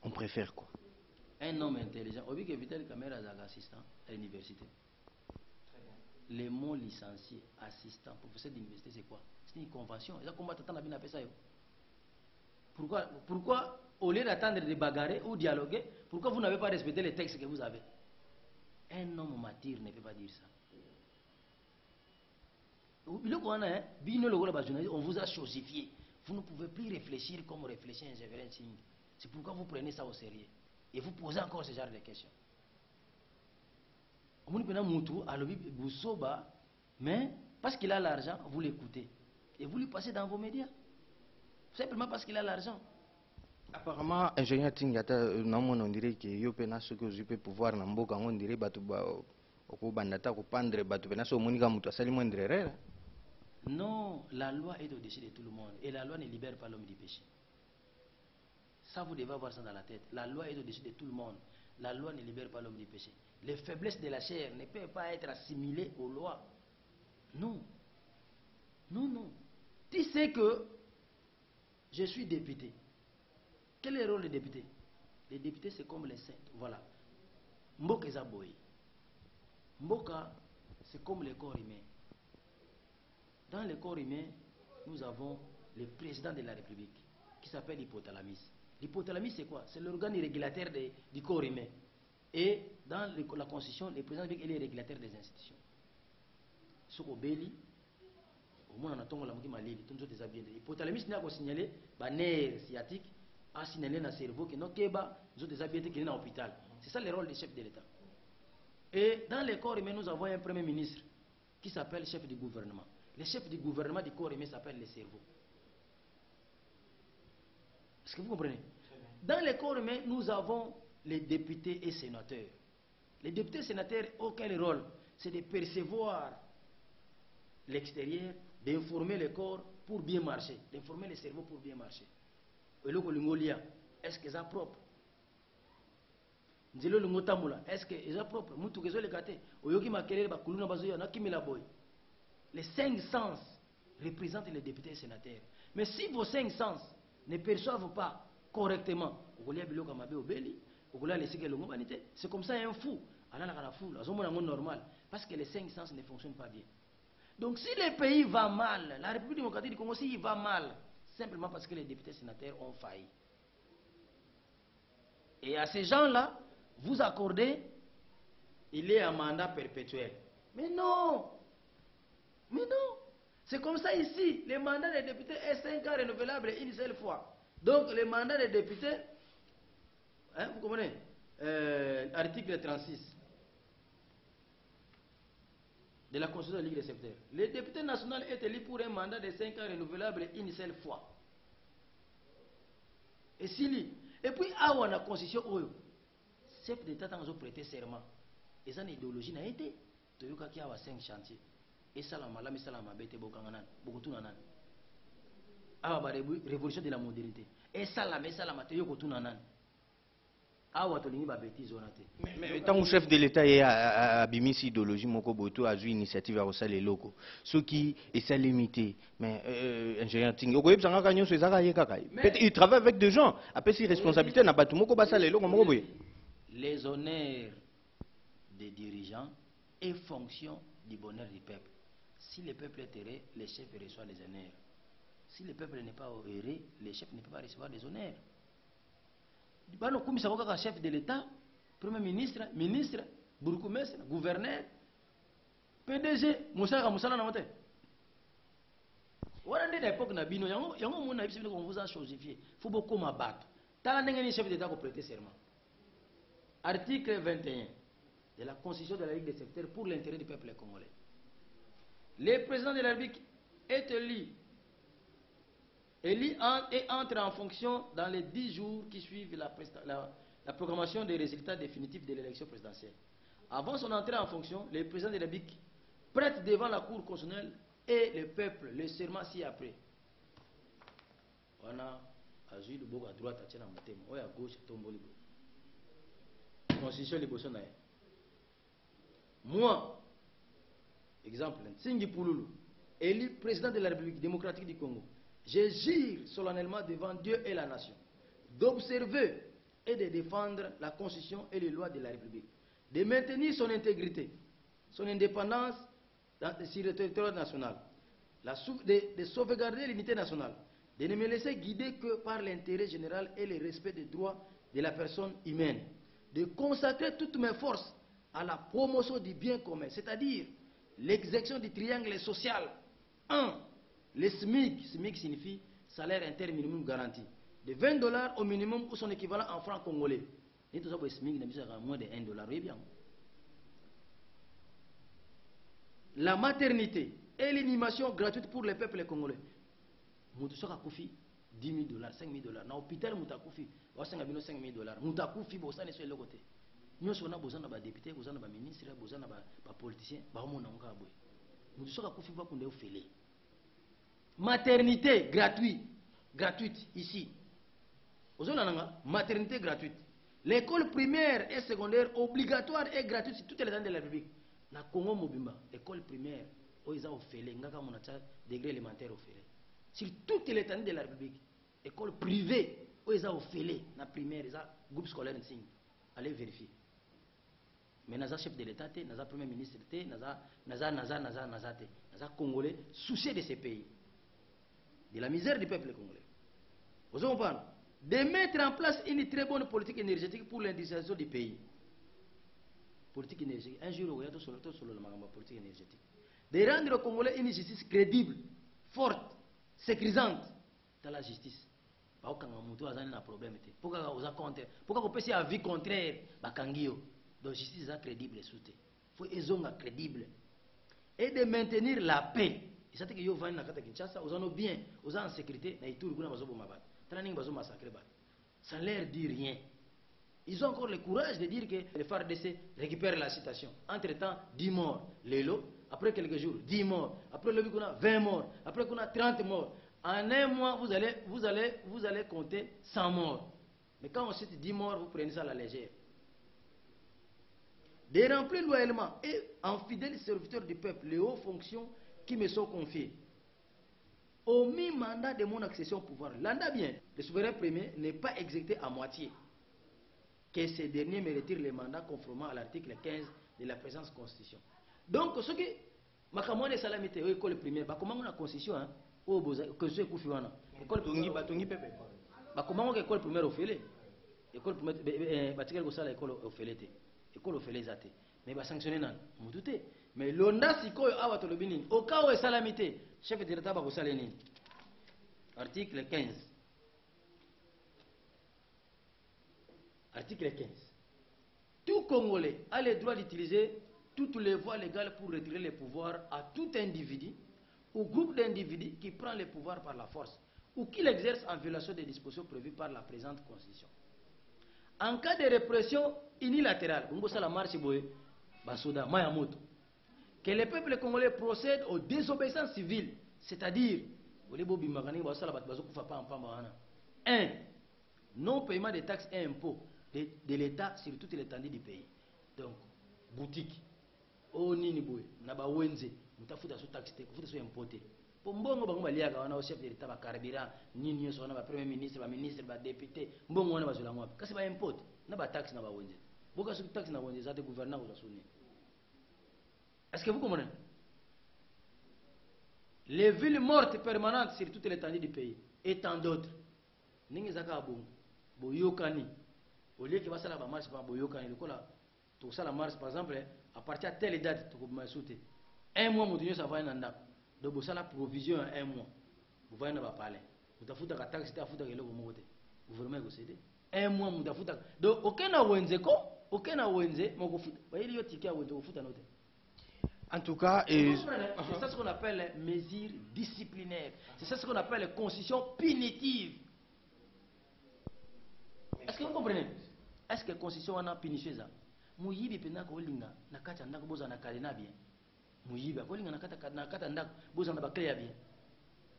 On préfère quoi? Un homme intelligent. Obi que Vital Kamera est assistant à l'université. Les mots licencié, assistant, professeur d'université, c'est quoi? C'est une convention. Pourquoi, au lieu d'attendre de bagarrer ou dialoguer, pourquoi vous n'avez pas respecté les textes que vous avez? Un homme mature ne peut pas dire ça. On vous a chosifié. Vous ne pouvez plus réfléchir comme réfléchit un Gévérien Singh. C'est pourquoi vous prenez ça au sérieux. Et vous posez encore ce genre de questions. Mais parce qu'il a l'argent, vous l'écoutez. Et vous lui passez dans vos médias. Simplement parce qu'il a l'argent. Apparemment, ingénieur Tingata, on dirait que Yopena, ce que je peux pouvoir, on dirait que non, la loi est au-dessus de tout le monde. Et la loi ne libère pas l'homme du péché. Ça, vous devez avoir ça dans la tête. La loi est au-dessus de tout le monde. La loi ne libère pas l'homme du péché. Les faiblesses de la chair ne peuvent pas être assimilées aux lois. Non. Non, non. Tu sais que je suis député. Quel est le rôle des députés? Les députés, c'est comme les saints. Voilà. Mboka est aboye. Mboka, c'est comme le corps humain. Dans le corps humain, nous avons le président de la République qui s'appelle l'hypothalamus. L'hypothalamus, c'est quoi? C'est l'organe régulateur du corps humain. Et dans la Constitution, le président de la République est le régulateur des institutions. Ce qu'on bélit, au moins on a tongo la mouki malili, tout le monde est bien. L'hypothalamus n'a pas signalé, le nerf sciatique a signalé dans le cerveau que non, Keba, nous sommes bien qui est dans l'hôpital. C'est ça le rôle du chef de l'État. Et dans le corps humain, nous avons un premier ministre qui s'appelle chef du gouvernement. Le chef du gouvernement du corps humain s'appelle le cerveau. Est-ce que vous comprenez? Dans le corps humain, nous avons les députés et sénateurs. Les députés et sénateurs ont quel rôle? C'est de percevoir l'extérieur, d'informer le corps pour bien marcher, d'informer le cerveau pour bien marcher. Et le Lingolia, est-ce que c'est propre? Est-ce que c'est propre? Les 5 sens représentent les députés et sénateurs. Mais si vos 5 sens ne perçoivent pas correctement, c'est comme ça un fou. Normal. Parce que les 5 sens ne fonctionnent pas bien. Donc si le pays va mal, la République démocratique du Congo, s'il va mal, simplement parce que les députés et sénateurs ont failli. Et à ces gens-là, vous accordez, il est un mandat perpétuel. Mais non! Mais non! C'est comme ça ici. Le mandat des députés est 5 ans renouvelable une seule fois. Donc le mandat des députés, hein, vous comprenez? Article 36 de la Constitution de la Ligue des secteurs. Le député national est élu pour un mandat de 5 ans renouvelable une seule fois. Et puis, à la Constitution, chef d'État a prêté serment. Et ça, l'idéologie n'a été. Il y a 5 chantiers. Et ça, la révolution de la modernité. Et ça, la mais tant que chef de l'État est à Bimisi idéologie, Moko Boto a eu une initiative à Rossal et Loco. Ce qui est ça limité. Mais ingénieur Ting, il travaille avec des gens. Après, ses responsabilités n'a pas tout Moko Bassal et Loco. Les honneurs des dirigeants est fonction du bonheur du peuple. Si le peuple est heureux, les chefs reçoivent les honneurs. Si le peuple n'est pas heureux, les chefs ne peuvent pas recevoir des honneurs. Bano comme ça va chef de l'État, premier ministre, ministre, bourgmestre, gouverneur, PDG, Moussa Moussa na moté. Voilà des époques na bino yango mon avis c'est qu'on vous a chosifié. Faut beaucoup m'abattre. Tala ndenge chef d'État pour prêter serment. Article 21 de la Constitution de la Ligue des secteurs pour l'intérêt du peuple congolais. Le président de la République est élu et entre en fonction dans les 10 jours qui suivent la proclamation des résultats définitifs de l'élection présidentielle. Avant son entrée en fonction, le président de la République prête devant la Cour constitutionnelle et le peuple le serment ci-après. On a agi de à droite, à gauche, Constitution liboso na ye. Moi, exemple, Tsingi Pouloulou, élu président de la République démocratique du Congo, je jure solennellement devant Dieu et la nation d'observer et de défendre la Constitution et les lois de la République, de maintenir son intégrité, son indépendance sur le territoire national, de sauvegarder l'unité nationale, de ne me laisser guider que par l'intérêt général et le respect des droits de la personne humaine, de consacrer toutes mes forces à la promotion du bien commun, c'est-à-dire l'exécution du triangle social. 1. Le SMIC, SMIC signifie salaire inter minimum garanti, de $20 au minimum ou son équivalent en francs congolais. Et tout ça, le SMIC n'est moins de $1. Oui, bien. La maternité et l'animation gratuite pour le peuple congolais. Moutousaka Koufi, $10 000, $5 000. Dans l'hôpital, Moutakufi, $5 000. Moutakufi, Bossane sur le côté. Nous sommes besoin de députés, besoin de ministres, besoin de politiciens. Moutousaka Koufi va qu'on ait fait. Maternité gratuite ici. Maternité gratuite. L'école primaire et secondaire obligatoire et gratuite sur toutes les années de la République. Na Congo Mobimba, école primaire, oiza ofele, ngaka monacha degré élémentaire ofele. Sur toutes les années de la République, école privée, oiza ofele, na primaire, ça groupe scolaire nsing. Allez vérifier. Mais naza chef de l'État, naza premier ministre, naza congolais soucié de ces pays, de la misère du peuple congolais. Vous comprenez? De mettre en place une très bonne politique énergétique pour l'industrialisation du pays. Politique énergétique. Un jour, on va sur le politique énergétique. De rendre aux Congolais une justice crédible, forte, sécurisante dans la justice. Pourquoi on a un problème? Pourquoi on peut faire avis contraire? Donc, justice est crédible et soutenue. Il faut être crédible. Et de maintenir la paix. Et ça, c'est que vous avez Kinshasa, vous avez bien, vous avez en sécurité, ça ne leur dit rien. Ils ont encore le courage de dire que les FARDC récupèrent la situation. Entre-temps, 10 morts. Lélo, après quelques jours, 10 morts. Après le qu'on a 20 morts. Après qu'on a 30 morts. En un mois, vous allez compter 100 morts. Mais quand on cite 10 morts, vous prenez ça à la légère. De remplir loyalement et en fidèle serviteur du peuple les hautes fonctions qui me sont confiées. Au mi-mandat de mon accession au pouvoir, l'anda bien, le souverain premier n'est pas exécuté à moitié. Que ces derniers me retirent les mandats conformément à l'article 15 de la présente constitution. Donc, ce qui makamone salamité école primaire, bah comment on a constitution hein, au constitution koufiwana. École primaire, bah comment on a école primaire au félé, école primaire, bah tiens que ça l'école au félé, école au félé zate. Mais bah sanctionner nan, vous doutez. Mais l'onda siko awa tolobinin, au cas où est salamité, chef de l'État bah vous salénin. Article 15. Article 15. Tout Congolais a le droit d'utiliser toutes les voies légales pour retirer le pouvoir à tout individu ou groupe d'individus qui prend le pouvoir par la force ou qui l'exerce en violation des dispositions prévues par la présente Constitution. En cas de répression unilatérale, que le peuple congolais procède aux désobéissances civiles, c'est-à-dire 1. Non-paiement des taxes et impôts de l'État sur toute l'étendue du pays. Donc, boutique, oh nini boy, naba wenze, mutafuta su taxe, mutafuta su importé. Pour mbongo bango baliaga wana au chef de l'État ba carburant, nini yoso wana ba premier ministre, ba député, mbongo wana bazula ngwapi. Kasi ba importe, na ba taxe na ba wenze. Boka su taxe na wenze, ça te gouverneur ou ça sonne. Est-ce que vous comprenez? les villes mortes permanentes sur toute l'étendue du pays, et tant d'autres. Ningi zaka bon, boyokani. Au lieu que va ça la marche par boyokani, le cola, tout ça la marche par exemple, à partir de telle date, tu peux sauter. Un mois, mon ça va y en donc vous avez la provision un mois. Vous voyez ne va pas parler. Vous avez foutu la taxe, vous avez foutu le mot. Vous vraiment vous cédez. Un mois, vous avez foutu. Donc aucun a ONG ko, aucun a ONG, mon vous voyez le ticket ONG vous foutu noter. En tout cas, c'est ça ce qu'on appelle mesures disciplinaires. C'est ça ce qu'on appelle constitution punitive. Est-ce que vous comprenez? Est-ce que la constitution a punition ça? Muyibi pena ko linga na kata ndako boza na kalena bien. Muyibi ko linga na kata ndako boza na bakleya bien.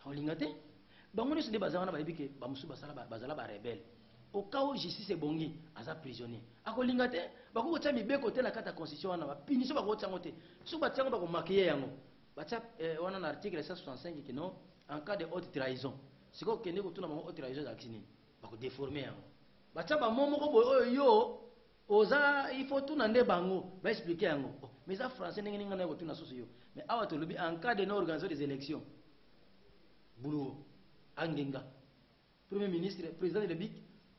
Ha linga te? Bango se debaza wana ba yebike ba musu basala bazala ba rebelle. Au cas où justice est bongi aza prisonnier. Ako linga te? Ba ko tsa mibeko te na kata constitution wana ba punition ba ko tsango te. Su ba tsango ba ko makiye yango. Ba tsa wana na article 165 qui non en cas de haute trahison. Siko kende ko tuna ba haute trahison za kisini. Ba ko déformer yango. Bachaba momo ko yo oza il faut tout nande bango va expliquer yango mais ça français ningi ninga na ko tuna soso yo mais awa to lobi en cas de non organisation des élections boulou angenga premier ministre président de la BIC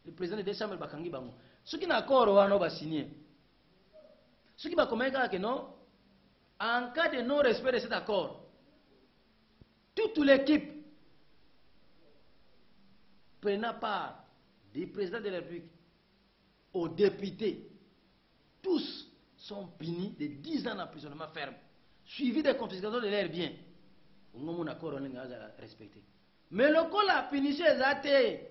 le président de chambre bakangi bango soki na accord wana ba signer soki ba komeka que non en cas de non respect de cet accord toute l'équipe prenant part du président de la République aux députés, tous sont punis de 10 ans d'emprisonnement ferme, suivi de confiscation de leurs biens. On a un accord respecté. Mais le coup la punition est athée.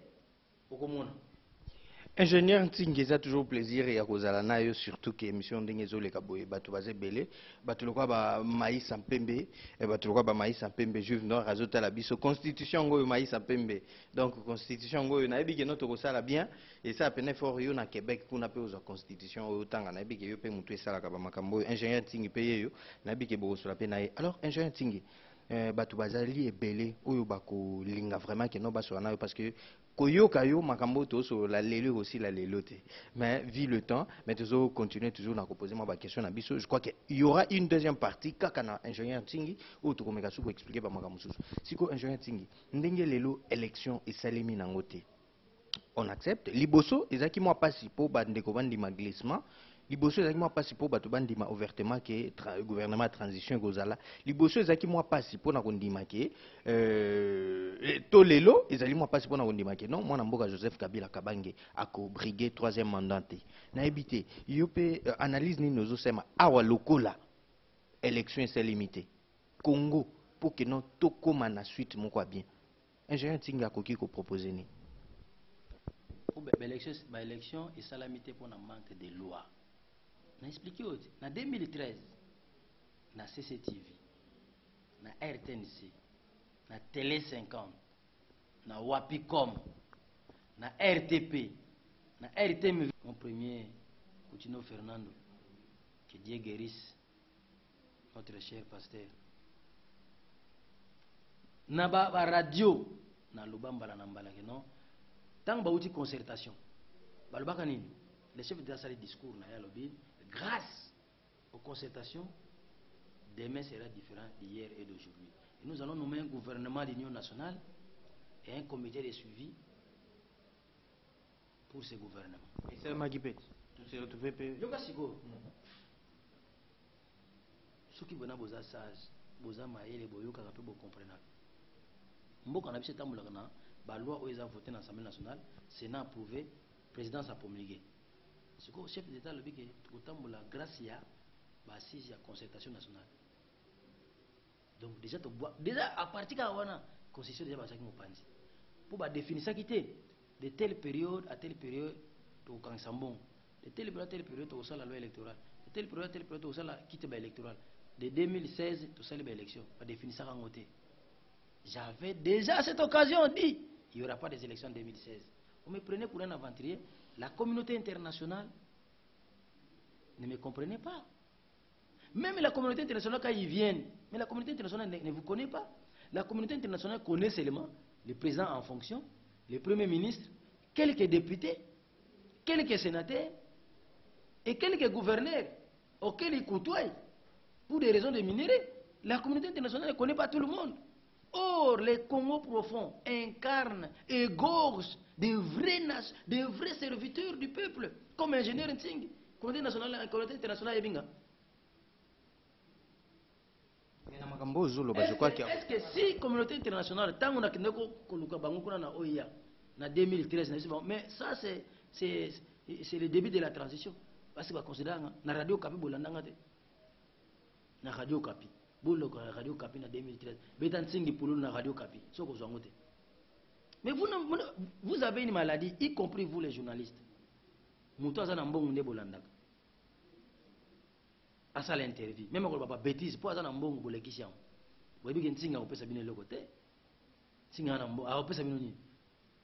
Ingénieur Ntingi, ça toujours plaisir et à cause de la surtout que émission d'Ingezo les Kaboye, Batou Bazé Belé, Batou le quoi Maïs en Pembe, et Batou le quoi Maïs en Pembe, Juve Nord, Azota la biso, Constitution Go Maïs en Pembe. Donc Constitution Go, on a dit que notre ça la bien, et ça a peine fort yo na Québec pour n'a pas aux Constitution autant on a dit que yo peut monter ça la Kabamakambo, ingénieur Ntingi payé yo, n'a dit que bon sur la peine. Alors ingénieur Ntingi, Batou Bazali est belé, ou bako linga vraiment que non basona parce que Koyo Kayo Makambo sur la lélu aussi la lélote. Mais vu le temps, mais toujours continuer toujours à poser ma question à Bisso. Je crois qu'il y aura une deuxième partie kakana ingénieur Tingi ou tout comme pour expliquer par Makambo. Si ko ingénieur Tingi, ndenge lelo élection et salimi nangote. On accepte. Liboso ezaki moi pas si pour bandeko bandima glissement. Liboso ezaki moi pas si pour batu bandima ouvertement que gouvernement transition gozala. Liboso ezaki moi pas si pour na kondima que to lelo ezali moi pas si pour na kondima que non moi na mboka Joseph Kabila Kabange ako briguer troisième mandat te. Na ebité yope analyse ni nozo sema awa lokola élection est limitée. Congo pour que non to koma na suite moko bien. Ingénieur Tinga koki ko proposer ni. L'élection est salamité pour un manque de loi. On a expliqué en 2013, na CCTV, na RTNC, na Télé 50, na Wapicom, na RTP, na RTM. Mon premier, Coutinho Fernando, que Dieu guérisse, notre cher pasteur. Na ba radio, na Lubambala Nambala, non? Tant que vous concertation, le chef d'État a discours, grâce aux concertations, demain sera différent d'hier et d'aujourd'hui. Nous allons nommer un gouvernement d'union nationale et un comité de suivi pour ce gouvernement. Et c'est Magipet. Tu sais retrouver peu. Ceux qui veulent avoir sage, boza maïle, boyoka peu bo comprendre. Mboka na bise tambulakana. La loi où ils ont voté dans l'Assemblée nationale, le Sénat a approuvé, le président a promulgué. C'est que le chef d'État a dit que la grâce à la concertation nationale. Donc déjà à partir de la constitution déjà pour définir ça qui était de telle période à telle période au Kansambon, de telle période à telle période au la loi électorale, de telle période à telle période au la quitte électorale, de 2016 au la l'élection, à définir ça en côté. J'avais déjà à cette occasion dit il n'y aura pas des élections en 2016. Vous me prenez pour un aventurier. La communauté internationale ne me comprenait pas. Même la communauté internationale, quand ils viennent, mais la communauté internationale ne vous connaît pas. La communauté internationale connaît seulement le président en fonction, le premier ministre, quelques députés, quelques sénateurs et quelques gouverneurs auxquels ils côtoient pour des raisons de minerais. La communauté internationale ne connaît pas tout le monde. Or, les Congo profonds incarnent et gorgent de vrais serviteurs du peuple, comme ingénieur Ntsing, communauté nationale, communauté internationale Ebinga. Est-ce que si communauté internationale, tant on a qu'il y a en 2013, mais ça c'est le début de la transition. Parce que considère na radio Kapi bolandanga te. Na radio Kapi. Bolo radio Kapi na 2013. Betan Singi Poulo na radio Kapi. Soko zongote. Mais vous avez une maladie, y compris vous les journalistes. Mouto azana mbongo nde bolandaka. Asa l'interview. Même quand papa bêtise, pour azana mbongo bolekisi yango. Boyebi ke Ntinga opesa bino eloko te. Ntinga na mbongo, opesa bino nini?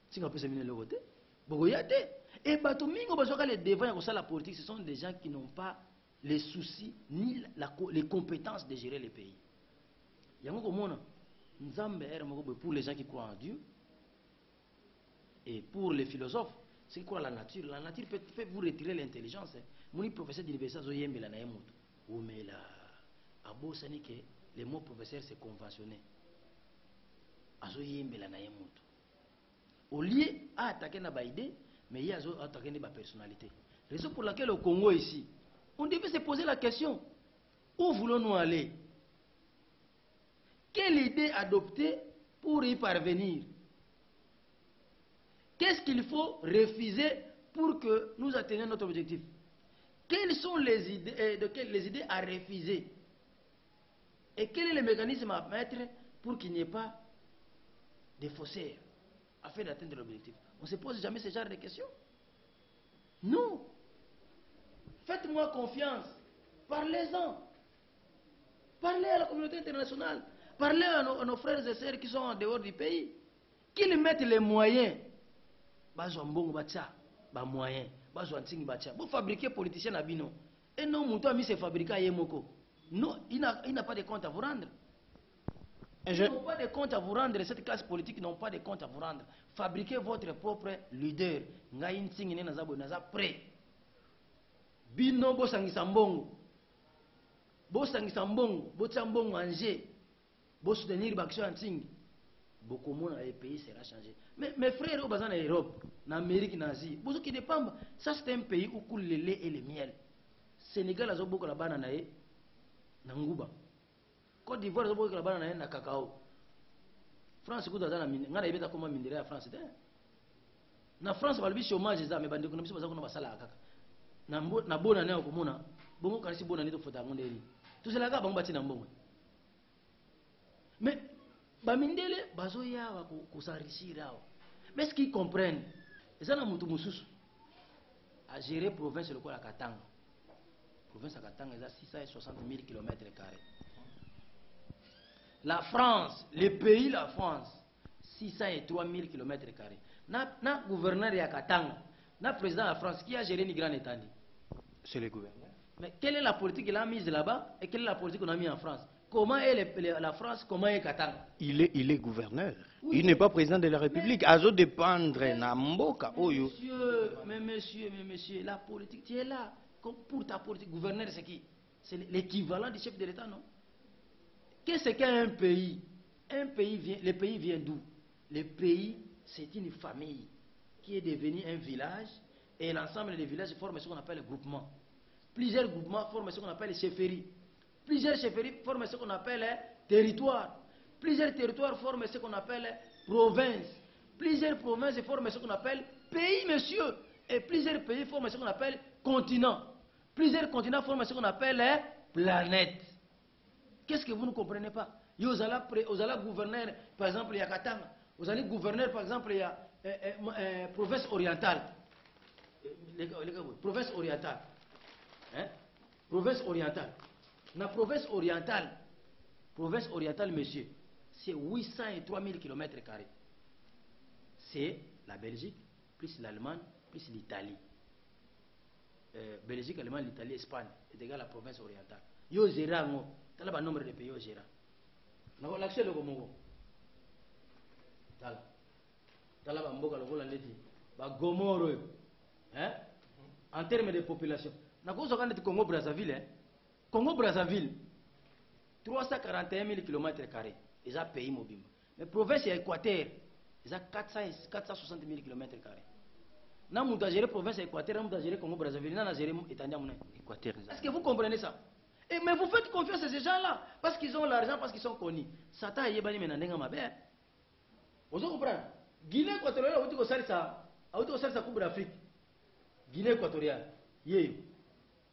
Ntinga opesa bino eloko te. Bogoya te. Et Batomingo, les devants de la politique, ce sont des gens qui n'ont pas les soucis ni les compétences de gérer les pays. Il y a pour les gens qui croient en Dieu et pour les philosophes, ceux qui croient à la nature peut vous retirer l'intelligence. Mon professeur d'université, les mots professeur c'est conventionné. Au lieu d'attaquer na idée, mais il y a attaqué des personnalités. Raison pour laquelle au Congo ici, on devait se poser la question, où voulons-nous aller? Quelle idée adopter pour y parvenir? Qu'est-ce qu'il faut refuser pour que nous atteignions notre objectif? Quelles sont les idées à refuser? Et quel est le mécanisme à mettre pour qu'il n'y ait pas de faussaires afin d'atteindre l'objectif? On ne se pose jamais ce genre de questions. Non. Faites-moi confiance. Parlez-en. Parlez à la communauté internationale. Parlez à nos frères et sœurs qui sont en dehors du pays. Qu'ils mettent les moyens. Vous fabriquez politiciens à Bino. Et non, mon ami s'est fabriqué à Yemoko. Non, il n'a pas de compte à vous rendre. Ils n'ont pas de compte à vous rendre, cette classe politique n'ont pas de compte à vous rendre. Fabriquez votre propre leader. Prêt. Bino bosangisa mbongo. Bosangisa mbongo, botsa mbongo anje. Bosoutenir l'action anting. Beaucoup de monde dans les pays sera changé. Mais mes frères au bazar en Europe, en Amérique, en Asie, beaucoup qui dépendent. Ça c'est un pays où coule le lait et le miel. Sénégal a beaucoup la banane na Ngouba. Côte d'Ivoire, ils ont la banane na cacao. France, ils ont la mine. Ils ont comment minerai à France. Na France, ils ont le chômage, mais ils ont pas ça là. Na bonne année, ils ont bon quand c'est bonne année, il faut t'attendre. Tout cela, ils ont bâti na mbongo. Mais bamindele bazoya wa kusarishira. Mais ce qu'ils comprennent, ils ont mutu mususu à gérer province le quoi la Katanga. Province à Katanga, ils ont 660 000 km². La France, le pays la France, 603 000 km². Na gouverneur de Katanga, na président de la France, qui a géré une grande étendue? C'est le gouverneur. Mais quelle est la politique qu'il a mise là-bas et quelle est la politique qu'on a mise en France? Comment est la France, comment est Katanga? Il est gouverneur. Oui, il n'est pas président de la République. Azo dépendre na mboka oyo. Monsieur, la politique, tu es là. Pour ta politique, gouverneur, c'est qui? C'est l'équivalent du chef de l'État, non? Qu'est-ce qu'un pays? Le pays vient d'où? Le pays, c'est une famille qui est devenue un village et l'ensemble des villages forment ce qu'on appelle le groupement. Plusieurs groupements forment ce qu'on appelle les chefferies. Plusieurs chefferies forment ce qu'on appelle les territoires. Plusieurs territoires forment ce qu'on appelle provinces. Plusieurs provinces forment ce qu'on appelle pays, monsieur. Et plusieurs pays forment ce qu'on appelle continents. Plusieurs continents forment ce qu'on appelle les planètes. Qu'est-ce que vous ne comprenez pas? Vous allez gouverneur, par exemple, il y a Katanga. Vous allez gouverneur, par exemple, il y a province orientale. Province orientale. Hein? Province orientale. Dans la province orientale, monsieur, c'est 803 000 km². C'est la Belgique, plus l'Allemagne, plus l'Italie. Belgique, Allemagne, l'Italie, Espagne, c'est égal à la province orientale. Yo gérant, tu as le nombre de pays, yo gérant. L'accès le Congo. Tu as le Mboka, le Gomoro. En termes de population. Dans le Congo-Brazzaville, Congo-Brazzaville, 341 000 km². Ils ont pays mobile. Mais province et Équateur, ils ont 460 000 km². Nous avons géré la province et Équateur, nous avons géré le Congo-Brazzaville, nous avons géré l'État. Est-ce que vous comprenez ça? Mais vous faites confiance à ces gens-là, parce qu'ils ont l'argent, parce qu'ils sont connus. Satan est bani maintenant ma belle. Vous comprenez? Guinée équatoriale a été ça Coupe d'Afrique. Guinée équatoriale.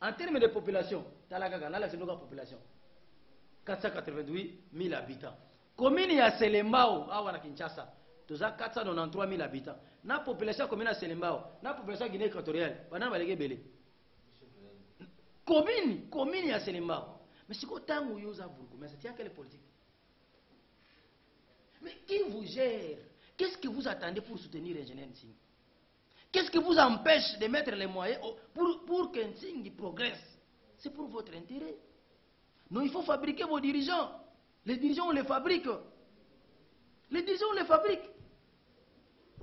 En termes de population, Talagagana, c'est notre population. 488 000 habitants. Commune ya Selembao, à Kinshasa, tu as 493 000 habitants. La population commune à Selembao, la population Guinée équatoriale, pendant que belé. Commune ya Selembao. Mais c'est quoi tant où vous avez mais c'est quelle politique? Mais qui vous gère? Qu'est-ce que vous attendez pour soutenir l'ingénieur Ntsing? Qu'est-ce qui vous empêche de mettre les moyens pour que Ntsing progresse? C'est pour votre intérêt. Non, il faut fabriquer vos dirigeants. Les dirigeants, on les fabrique. Les dirigeants, on les fabrique.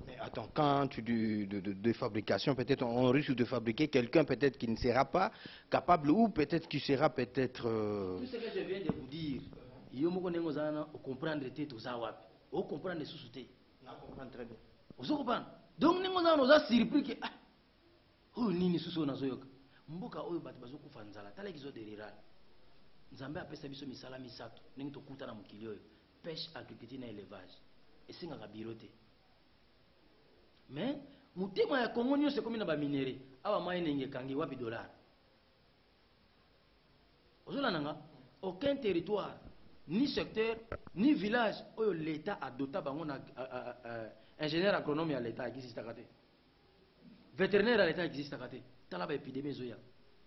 Mais attends, quand tu dis de fabrication, peut-être on risque de fabriquer quelqu'un peut-être qui ne sera pas capable ou peut-être qui sera peut-être... Tout ce que je viens de vous dire, il faut comprendre vous comprendre les sous-soutés. On comprend très bien. Vous comprenez? Donc, nous avons surpris que... Oh, nini sous-souté na zoyoka. Mboka oyo batu bazokufa nzala. Tala kizo de rural. Nzambe apesa biso misala misato. Ningi tokuta na mukili oyo. Pêche, agriculture na élevage. Esingaka birote. Mais mutema ya Congo nyonso ekomi na ba minere awa mai nenge kangi wapi dollar. Ozolananga aucun territoire ni secteur ni village oyo l'état a doté bango na ingénieur agronome ya l'état existe takate. Vétérinaire à l'état existe takate. Tala ba épidémie zoya.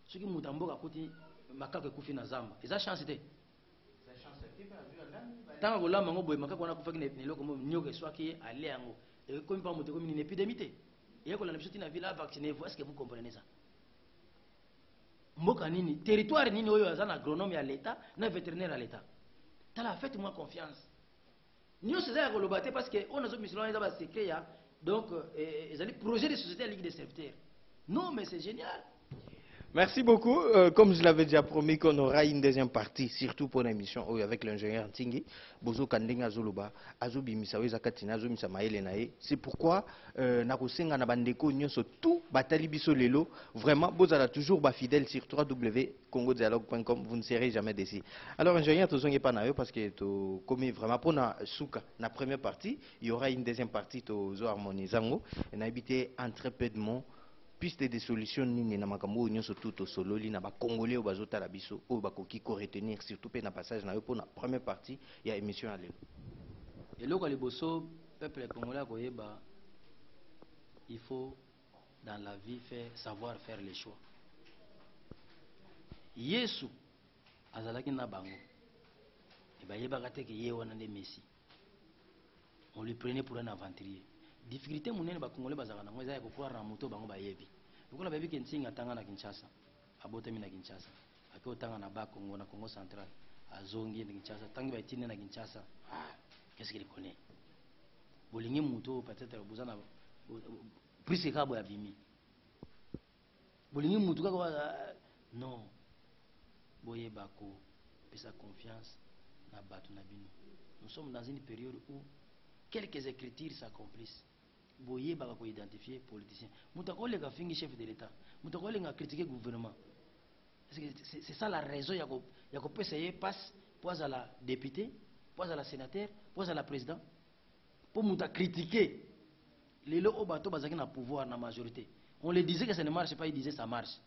Soki mutamboka kuti makaka kufi na zamba. Eza chance te. Tanga kolamba ngo boye makaka wana kufaki na loko mo nyoka swaki ale yango. Et comme pas monter comme une épidémie. Et quand on a besoin de ville vaccinée, est-ce que vous comprenez ça? Mboka nini, territoire nini oyo azana agronome à l'état, na vétérinaire à l'état. Tala faites-moi confiance. Nous c'est ça kolobate parce que on a zo mission za ba secret ya. Donc ils allaient projet de société à ligue des serviteurs. Non mais c'est génial. Merci beaucoup. Comme je l'avais déjà promis qu'on aura une deuxième partie, surtout pour l'émission avec l'ingénieur Ntingi, Bozo Kandenga Zoloba, Azobi Misawe Zakatina, Azo Misamaele Nae. C'est pourquoi Nakosenga Nabandeko Nyonso tout Batali Biso Lelo. Vraiment, Bozala toujours fidèle sur www.congodialogue.com. Vous ne serez jamais déçus. Alors, ingénieur, tu n'es pas naïf parce que tu commis vraiment pour la souka. La première partie, il y aura une deuxième partie, tu as harmonisé. Et n'a habité entre peu de mots. Piste de solutions nini na makambo nyonso tout solo li na ba congolais bazota la biso o bakoki ko retenir surtout pe na passage na yo pour la première partie il y a émission à lelo. Et loko liboso peuple congolais koyeba il faut dans la vie savoir faire les choix. Yesu azalaki na bango et ba yeba kate ke ye wana nde Messi. On le prenait pour un aventurier. Difficulté munene ba congolais bazaka na ngoza ya ko croire na moto bango ba yebi. Lokola baby ke Ntsing atanga na Kinshasa, abotami na Kinshasa. Ake otanga na ba Congo na Congo central, azongi na Kinshasa, tangi ba itine na Kinshasa. Qu'est-ce qu'il connaît? Bolingi moto peut-être bozana prise kabo ya bimi. Bolingi moto ka non. Boye bako pesa confiance na batu na bino. Nous sommes dans une période où quelques écritures s'accomplissent. Boye baka ko identifier politicien. Mutakole ka fingi chef de l'état. Mutakole nga critiquer gouvernement. C'est ça la raison ya ko essayer passe pour la député, pour la sénateur, pour la président. Pour muta critiquer les lots au bateau bazaki na pouvoir na majorité. On les disait que ça ne marche pas, ils disaient ça marche.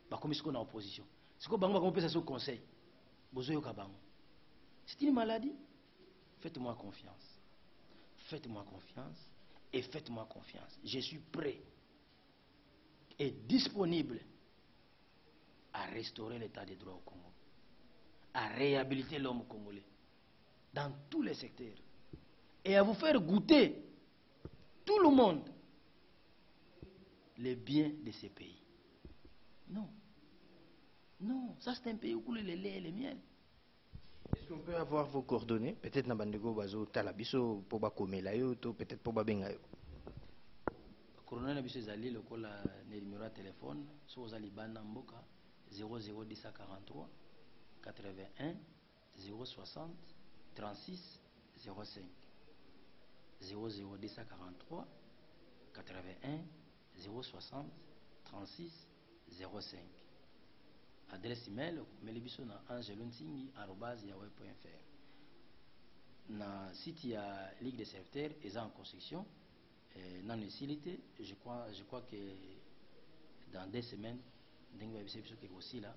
Ba comme ce qu'on a opposition. C'est quoi bango ba peut ça au conseil. Bozoyo ka bango. C'est une maladie. Faites-moi confiance. Faites-moi confiance et faites-moi confiance. Je suis prêt et disponible à restaurer l'état des droits au Congo, à réhabiliter l'homme congolais dans tous les secteurs et à vous faire goûter tout le monde les biens de ces pays. Non. Non, ça c'est un pays où coule les laits et les miels. Est-ce qu'on peut avoir vos coordonnées? Peut-être na bandego bazo talabiso po ba komela yo to peut-être po ba benga yo. Coordonnées na biso ezali lokola na numéro de téléphone so ozali bana mboka 001043 81 060 36 05 00 243 81 060 36 05. Adresse email melibiso na angelontingi@yahoo.fr. Na site ya Ligue des Serviteurs est en construction. Dans les facilités, je crois que dans 2 semaines, nous allons aussi là,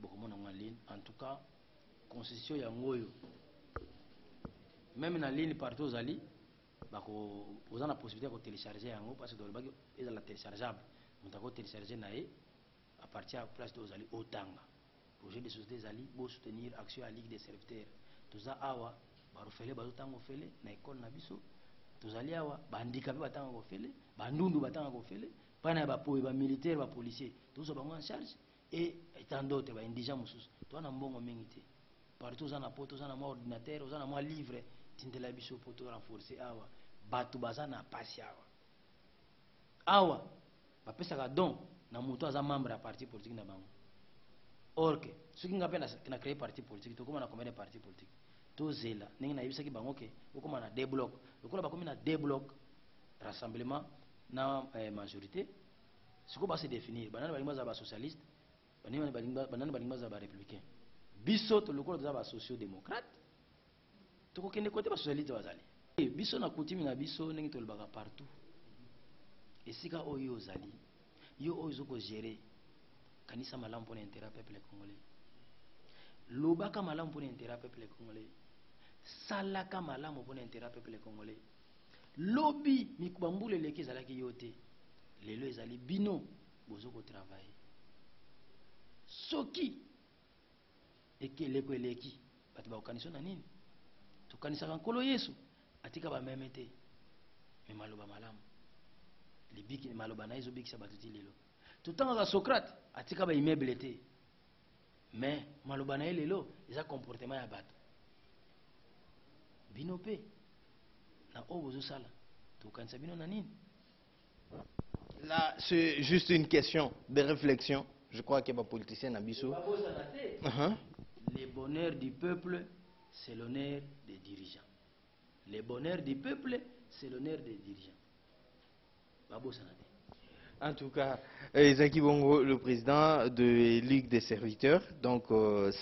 beaucoup en ligne. En tout cas, constitution ya ngoyo. Même en ligne partout aux alliés, vous avez la possibilité de télécharger yango parce que c'est la téléchargeable. Vous pouvez télécharger naé à partir de la place aux alliés au Tanga. Projet de société des alliés pour soutenir l'action à la Ligue des Serviteurs. Tout ça awa barofele bazotango fele na école na biso. Tozali awa bandikape batanga ko fele, bandundu batanga ko fele, pana ba po ba militaire ba policier, tous ba en charge et tant d'autres ba indigents mususu. To na mbongo mingi te. Partout za na poto, za na mo ordinateur, za na mo livre, tindela biso poto renforcer awa. Batu baza na pasi awa. Awa ba pesa ka don na muto aza membre ya parti politique na bango. Or que ceux qui ngapenda na créer parti politique, to koma na combien de partis politiques. Tozela ningi na yebisa ki bango ke okoma na deux blocs lokola bakomi na deux blocs rassemblement na majorité siko ba se définir banana balinga za ba socialiste banana balinga za ba républicain biso to lokola za ba socio démocrate to ko kende côté ba socialiste bazali biso na kutimi na biso ningi to lebaka partout esika oyo ozali yo oyo zoko gérer kanisa malamu pour intérêt peuple congolais lobaka malamu pour intérêt peuple congolais salaka malamu pour intérêt peuple congolais lobby mikubambule leki ezalaki yote lelo ezali bino bozoko travailler soki ekeleko eleki bato bakokanisa na nini tokanisaka nkolo yesu atika bameme te me maloba malamu libiki maloba na ezobikisa bato ti lelo totangaka Socrate atika baimmeuble te mais maloba na ye lelo eza comportement ya bato bino pe na obozo sala tokanisa bino na nini. Là, c'est juste une question de réflexion. Je crois que les politiciens n'abissent. Le bonheur du peuple, c'est l'honneur des dirigeants. Le bonheur du peuple, c'est l'honneur des dirigeants. En tout cas, Zaki Bongo, le président de Ligue des Serviteurs, donc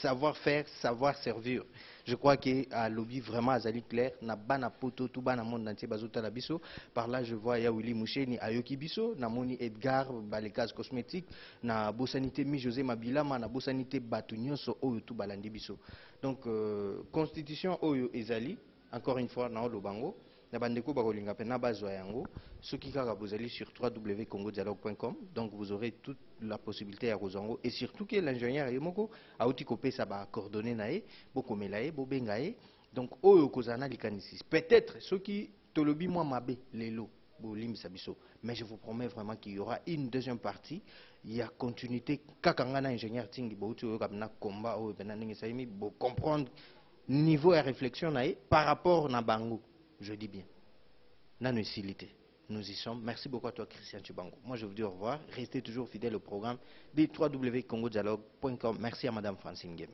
savoir faire, savoir servir. Je crois qu'à lobby vraiment Azali clair, na bana poto tout bana monde entier bazota la biso. Par là je vois ya Willy Mouché ni Ayoki Biso, na moni Edgar Balekaz cosmétique, na Bosanité mi José Mabila, na Bosanité Batunyo so oyo tout balandi biso. Donc constitution oyo ezali encore une fois na lobango. Na bandeko bakolinga pena bazwa yango soki kaka bozali sur www.congodialogue.com, donc vous aurez toute la possibilité ya kozango et surtout que l'ingénieur yemoko auti kopesa ba coordonnées nae bokomela ye bobenga ye donc oyo kozana likanisi peut-être soki tolobi moi mabe lelo bolimisa biso, mais je vous promets vraiment qu'il y aura une deuxième partie, il y a continuité kaka ngana ingénieur tingi bouti oyo kamna combat oyo pena ningi saimi bo comprendre niveau de réflexion nae par rapport na bango. Je dis bien, nous y sommes. Merci beaucoup à toi, Christian Chibango. Moi, je vous dis au revoir. Restez toujours fidèles au programme des www.congodialogue.com. Merci à Madame Francine Gembe.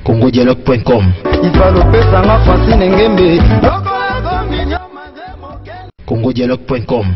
congodialogue.com. congodialogue.com.